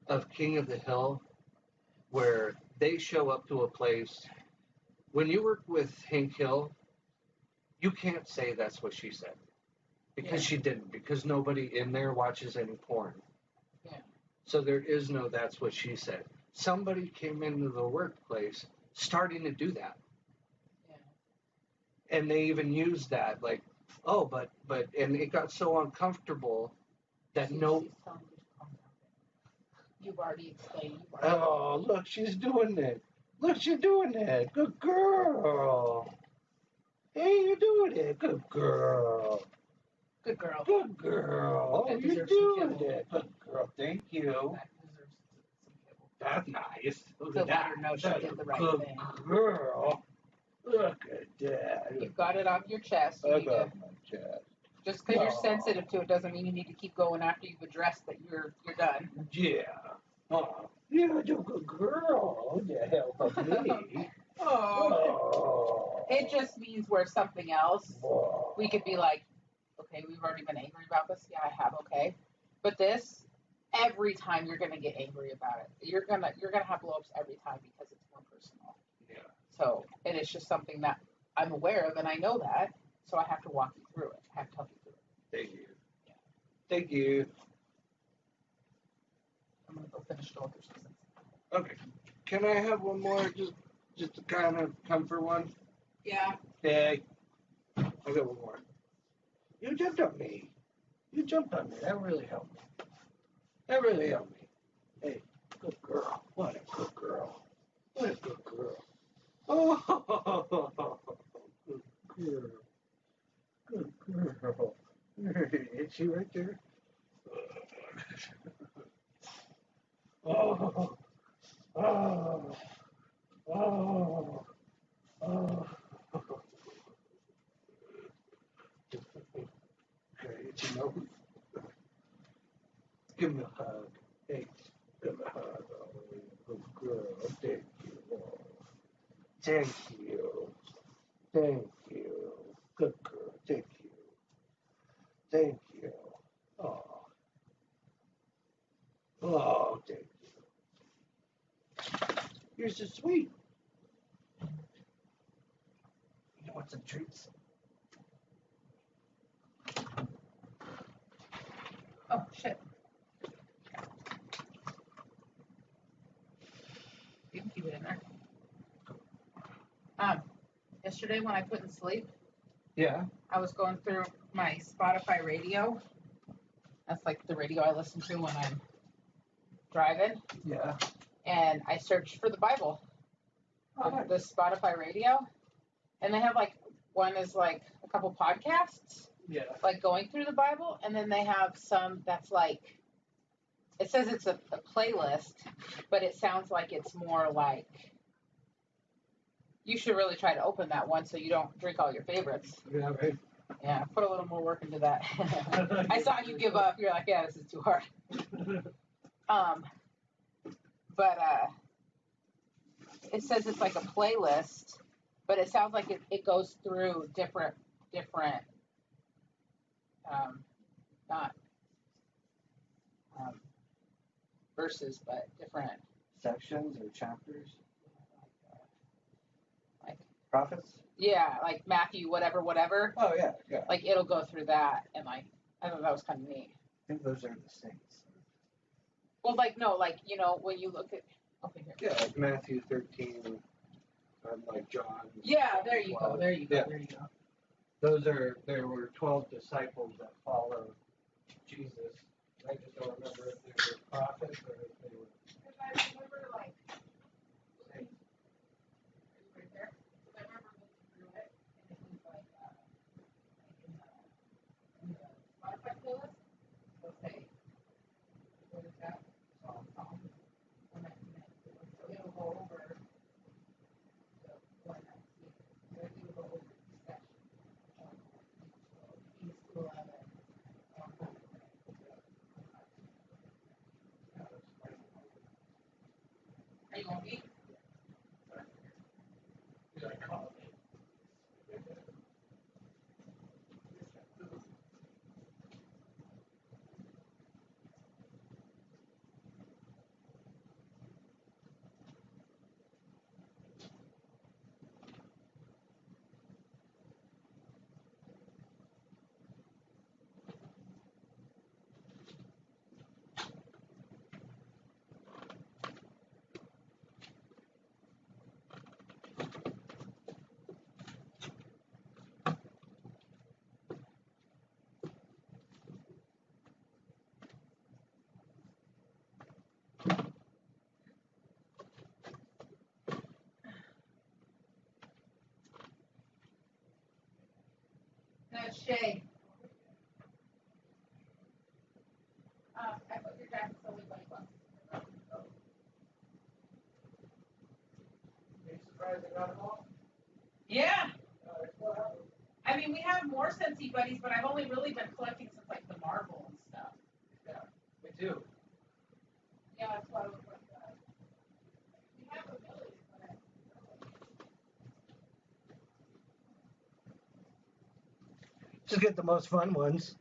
Speaker 1: of King of the Hill where they show up to a place? When you work with Hank Hill, you can't say that's what she said. Because she didn't. Because nobody in there watches any porn.
Speaker 3: Yeah.
Speaker 1: So there is no that's what she said. Somebody came into the workplace starting to do that.
Speaker 3: Yeah.
Speaker 1: And they even used that, like, oh, but, and it got so uncomfortable that
Speaker 3: She's
Speaker 1: no.
Speaker 3: telling you to calm down. You've already explained.
Speaker 1: Oh, look, she's doing it. Look, she's doing it. Good girl. Hey, you're doing it. Good girl.
Speaker 3: Good girl.
Speaker 1: Good girl.
Speaker 3: That
Speaker 1: You're
Speaker 3: deserves some
Speaker 1: doing
Speaker 3: kibble.
Speaker 1: it. Good girl. Thank you.
Speaker 3: That deserves some kibble.
Speaker 1: That's nice. Look
Speaker 3: To
Speaker 1: at
Speaker 3: let
Speaker 1: that.
Speaker 3: her know she
Speaker 1: That's
Speaker 3: did
Speaker 1: a
Speaker 3: the right
Speaker 1: good
Speaker 3: thing.
Speaker 1: girl. Look at that.
Speaker 3: You've got it off your chest. You
Speaker 1: I
Speaker 3: need
Speaker 1: got
Speaker 3: to,
Speaker 1: my chest.
Speaker 3: just because you're
Speaker 1: Aw.
Speaker 3: sensitive to it doesn't mean you need to keep going after you've addressed that you're done.
Speaker 1: Yeah. You're a good girl. The help of me. Oh.
Speaker 3: It just means we're something else.
Speaker 1: Whoa.
Speaker 3: We could be like, okay, we've already been angry about this. Yeah, I have. Okay, but this, every time you're gonna get angry about it. You're gonna have blowups every time because it's more personal.
Speaker 1: Yeah.
Speaker 3: So, and it's just something that I'm aware of, and I know that. So I have to walk you through it. I have to help you through it.
Speaker 1: Thank you. Thank you.
Speaker 3: I'm gonna go finish going through some things.
Speaker 1: Okay. Can I have one more, just to kind of comfort one?
Speaker 3: Yeah.
Speaker 1: Hey. I got one more. You jumped on me. You jumped on me. That really helped me. That really helped me. Hey, good girl. What a good girl. What a good girl. Oh, good girl. Good girl. Is she right there? Oh, oh, oh, oh. Okay, it's your nose. Give me a hug. Hey, give me a hug. Oh, good girl. Thank you. Oh, thank you. Thank you. Good girl. Thank you. Thank you. Oh. Oh, thank you. You're so sweet. You want some treats?
Speaker 3: Oh shit. You can keep it in there. Yesterday when I couldn't sleep,
Speaker 1: Yeah.
Speaker 3: I was going through my Spotify radio. That's like the radio I listen to when I'm driving.
Speaker 1: Yeah.
Speaker 3: And I searched for the Bible on
Speaker 1: nice.
Speaker 3: the Spotify radio. And they have like, one is like a couple podcasts,
Speaker 1: Yeah.
Speaker 3: like going through the Bible. And then they have some that's like, it says it's a playlist, but it sounds like it's more like You should really try to open that one so you don't drink all your favorites.
Speaker 1: Yeah, right.
Speaker 3: Yeah, put a little more work into that. I saw you give up. You're like, yeah, this is too hard. But it says it's like a playlist, but it sounds like it goes through different not verses, but different
Speaker 1: Sections or chapters?
Speaker 3: like
Speaker 1: Prophets?
Speaker 3: yeah, like Matthew whatever.
Speaker 1: Oh, yeah, yeah.
Speaker 3: Like it'll go through that, and like I thought that was kind of neat.
Speaker 1: I think those are the saints.
Speaker 3: Well, like no, like you know when you look at over here.
Speaker 1: Yeah, like Matthew 13, and like John.
Speaker 3: Yeah, there you go.
Speaker 1: 12.
Speaker 3: There you go.
Speaker 1: Yeah.
Speaker 3: There you go.
Speaker 1: There were 12 disciples that followed Jesus. I just don't remember if they were prophets or if they were
Speaker 3: Because I remember like
Speaker 1: saints.
Speaker 3: right there. Because I remember looking through it, and it was like in the Spotify playlist. It'll say what is that? Song. One night. So it'll go over the one night. So it'll go over the section. East to 11. Are you gonna be? No, Shay. I put your jacket so we like one.
Speaker 1: Are you surprised I got them all?
Speaker 3: Yeah. I mean, we have more Scentsy buddies, but I've only really been collecting since like the Marvel and stuff.
Speaker 1: Yeah, me too.
Speaker 3: Yeah, that's why I was like that. We have a million, but
Speaker 1: Just get the most fun ones.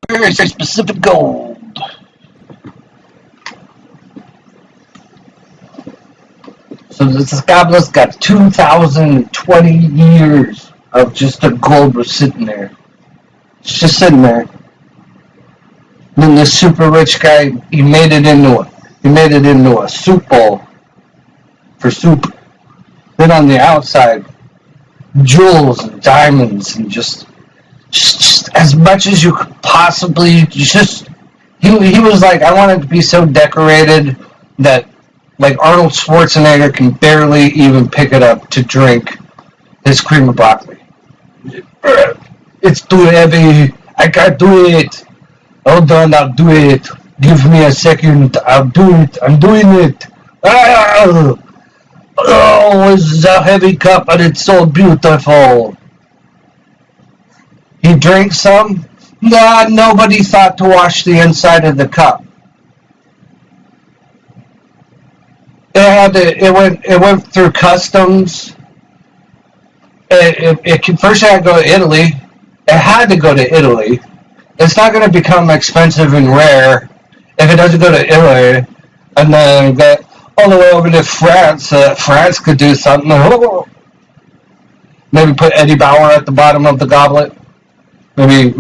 Speaker 4: Very specific gold. So this goblet's got 2,020 years of just a gold was sitting there. It's just sitting there. And then this super rich guy, he made it into a soup bowl for soup. Then on the outside, jewels and diamonds and just as much as you could possibly he was like, I want it to be so decorated that like Arnold Schwarzenegger can barely even pick it up to drink his cream of broccoli. It's too heavy. I can't do it. Hold on, I'll do it. Give me a second. I'll do it. I'm doing it. Oh, it's a heavy cup and it's so beautiful. He drank some. Nah, nobody thought to wash the inside of the cup. It went through customs. It first had to go to Italy. It had to go to Italy. It's not going to become expensive and rare if it doesn't go to Italy, and then get all the way over to France. France could do something. Maybe put Eddie Bauer at the bottom of the goblet. Maybe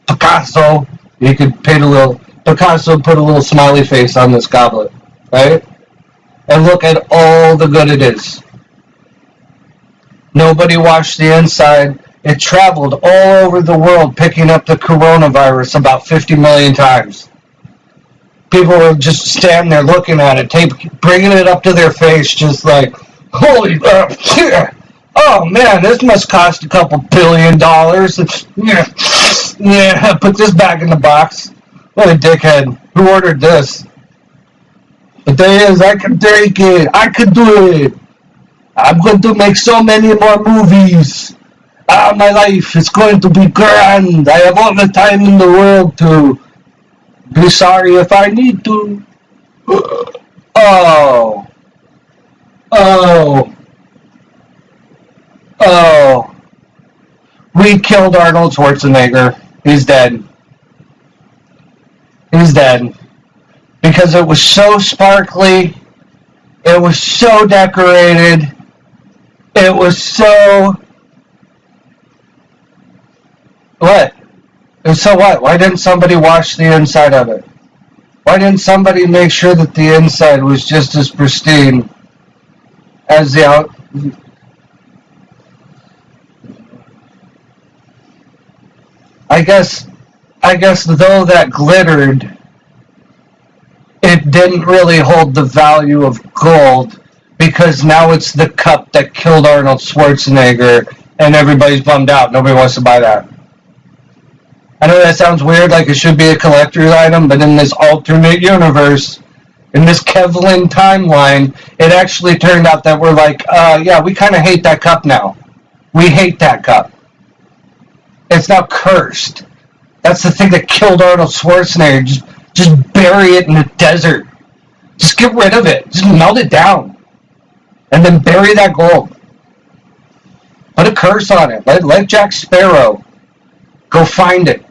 Speaker 4: Picasso. He could paint a little. Picasso put a little smiley face on this goblet, right? And look at all the good it is. Nobody washed the inside. It traveled all over the world picking up the coronavirus about 50 million times. People were just standing there looking at it, bringing it up to their face, just like, holy, oh man, this must cost a couple $1 billion. Yeah, put this back in the box. What a dickhead. Who ordered this? The thing is, I can take it. I can do it. I'm going to make so many more movies. My life is going to be grand. I have all the time in the world to be sorry if I need to. Oh. We killed Arnold Schwarzenegger. He's dead. He's dead. Because it was so sparkly. It was so decorated. It was so... What? And so what? Why didn't somebody wash the inside of it? Why didn't somebody make sure that the inside was just as pristine as the out... I guess though that glittered, it didn't really hold the value of gold, because now it's the cup that killed Arnold Schwarzenegger and everybody's bummed out. Nobody wants to buy that. I know that sounds weird, like it should be a collector's item, but in this alternate universe, in this Kevlin timeline, it actually turned out that we're like, yeah, we kind of hate that cup now. We hate that cup. It's now cursed. That's the thing that killed Arnold Schwarzenegger. Just bury it in the desert. Just get rid of it. Just melt it down. and then bury that gold. Put a curse on it. Let Jack Sparrow go find it.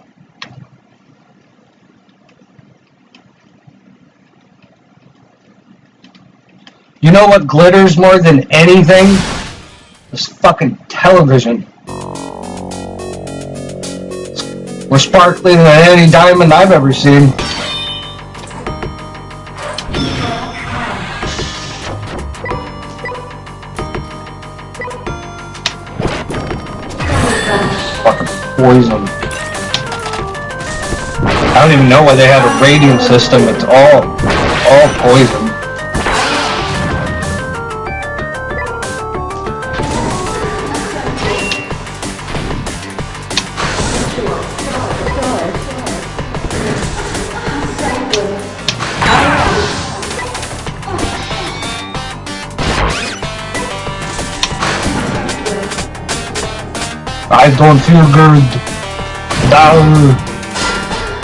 Speaker 4: You know what glitters more than anything? This fucking television. It's more sparkly than any diamond I've ever seen. Fucking poison. I don't even know why they have a rating system. It's all poison. I don't feel good.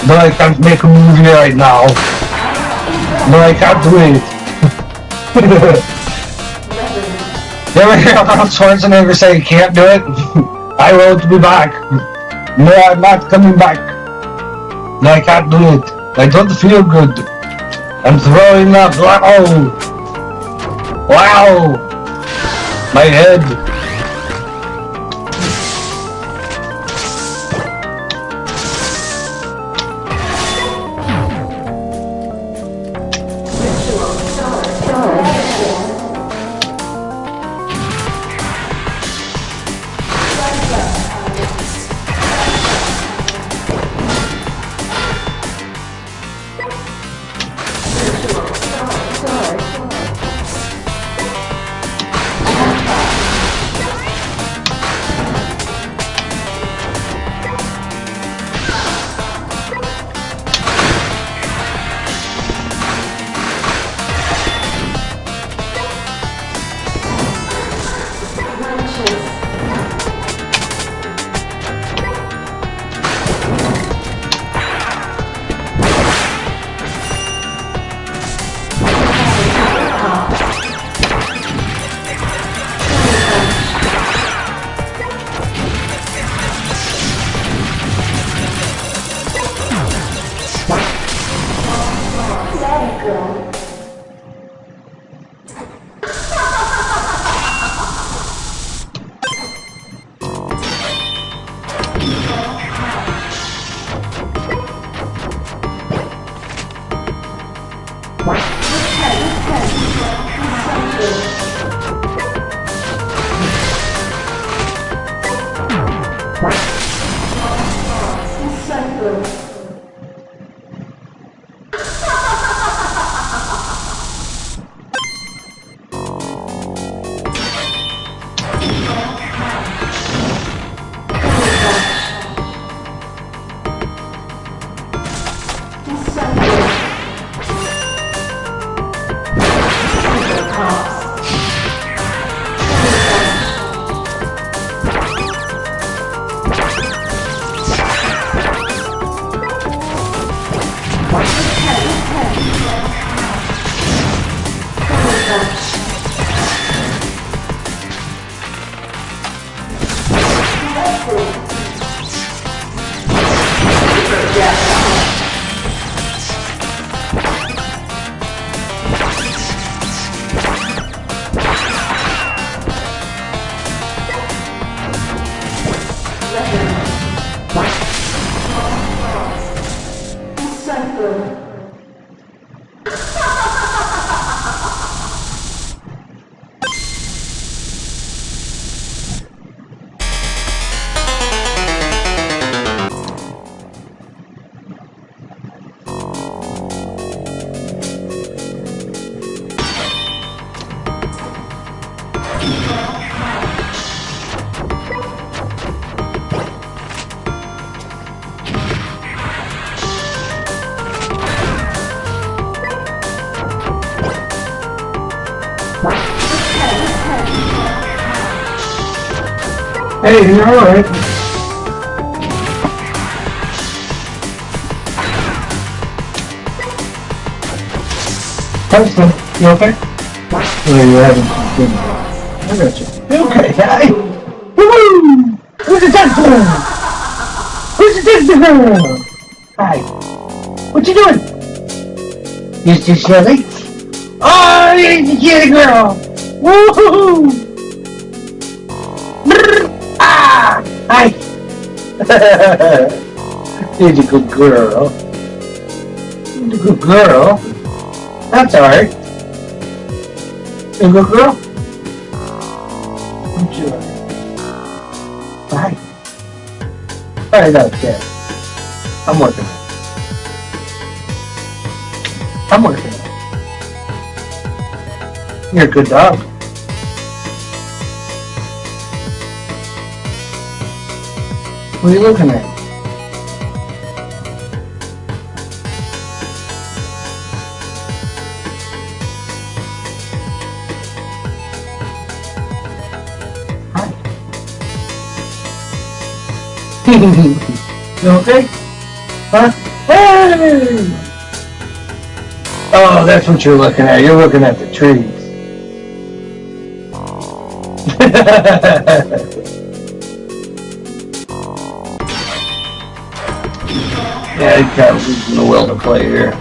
Speaker 4: No, I can't make a movie right now. No, I can't do it. You ever hear Arnold Schwarzenegger say he can't do it? I won't be back. No, I'm not coming back. No, I can't do it. I don't feel good. I'm throwing up. Wow. Wow. My head.
Speaker 2: Hey, you're alright. Preston, you okay?
Speaker 4: Well, you haven't been there. I got you. Okay, guy. Woo! Where's the doctor? Where's the doctor? Hi. What you doing? You still Shelly? Oh, you're the kitty girl. Woohoo! Ah! Hi. You're a good girl. You're a good girl. That's alright. You're a good girl? What you like? Hi. Alright, no, yeah. I'm working. I'm working. You're a good dog. What are you looking at? Hi. You okay? Huh? Hey! Oh, that's what you're looking at. You're looking at the trees. Yeah, he's kind of losing the will to play here.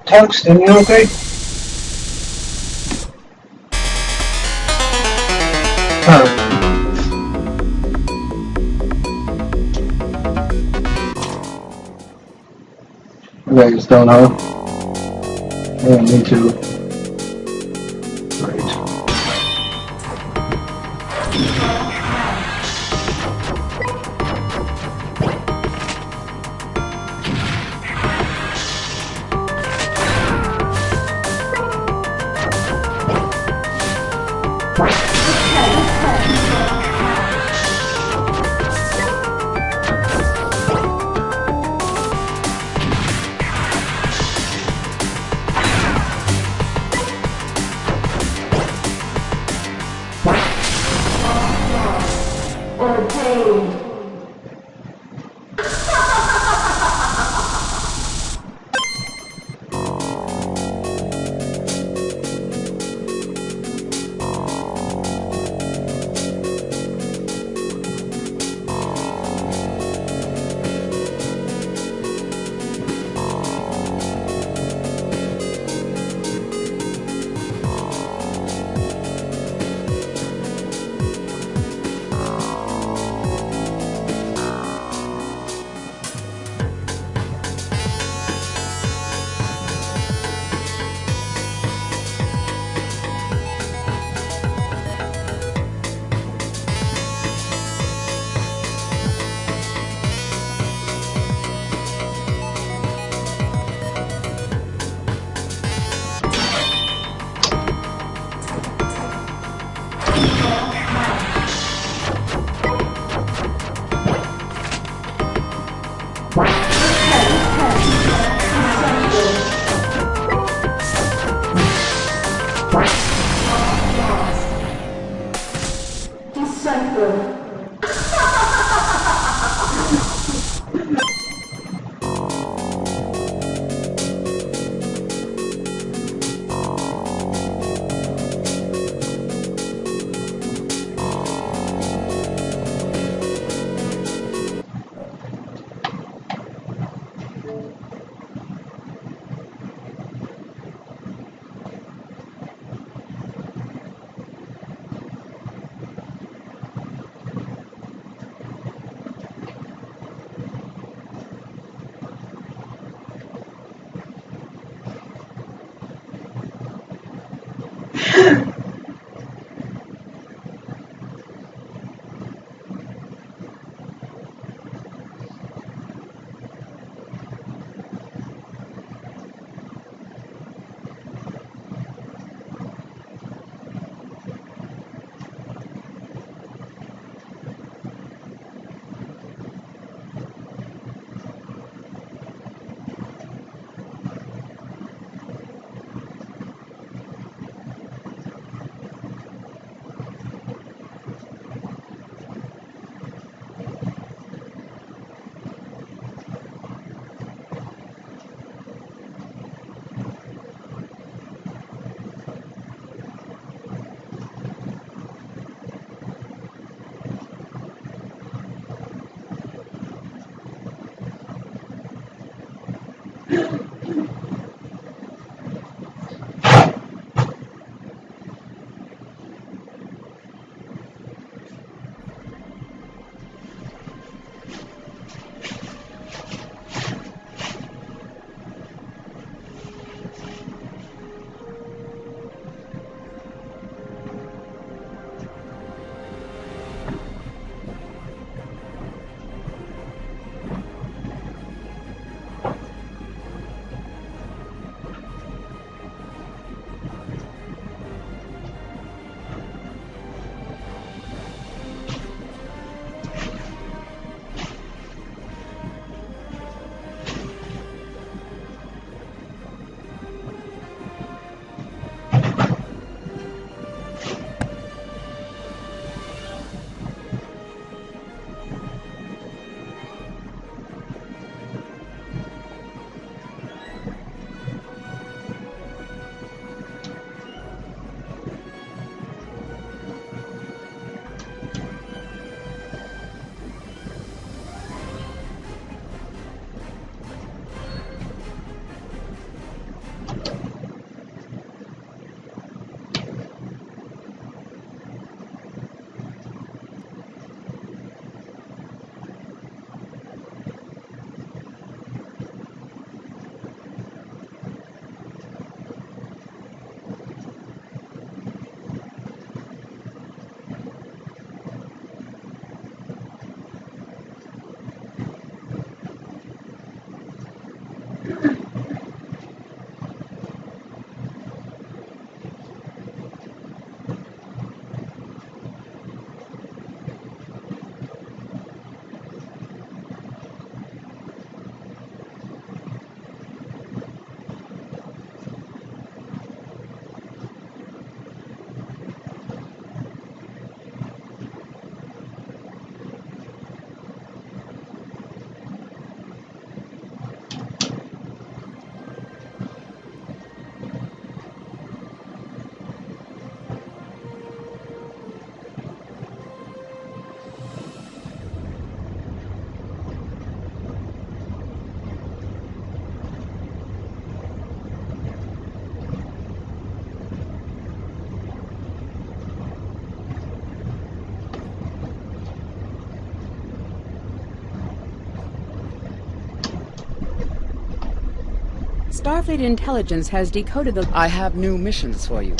Speaker 4: Tungsten, you okay? Huh. You guys don't know? Yeah, me too. Right.
Speaker 5: Starfleet intelligence has decoded the...
Speaker 6: I have new missions for you.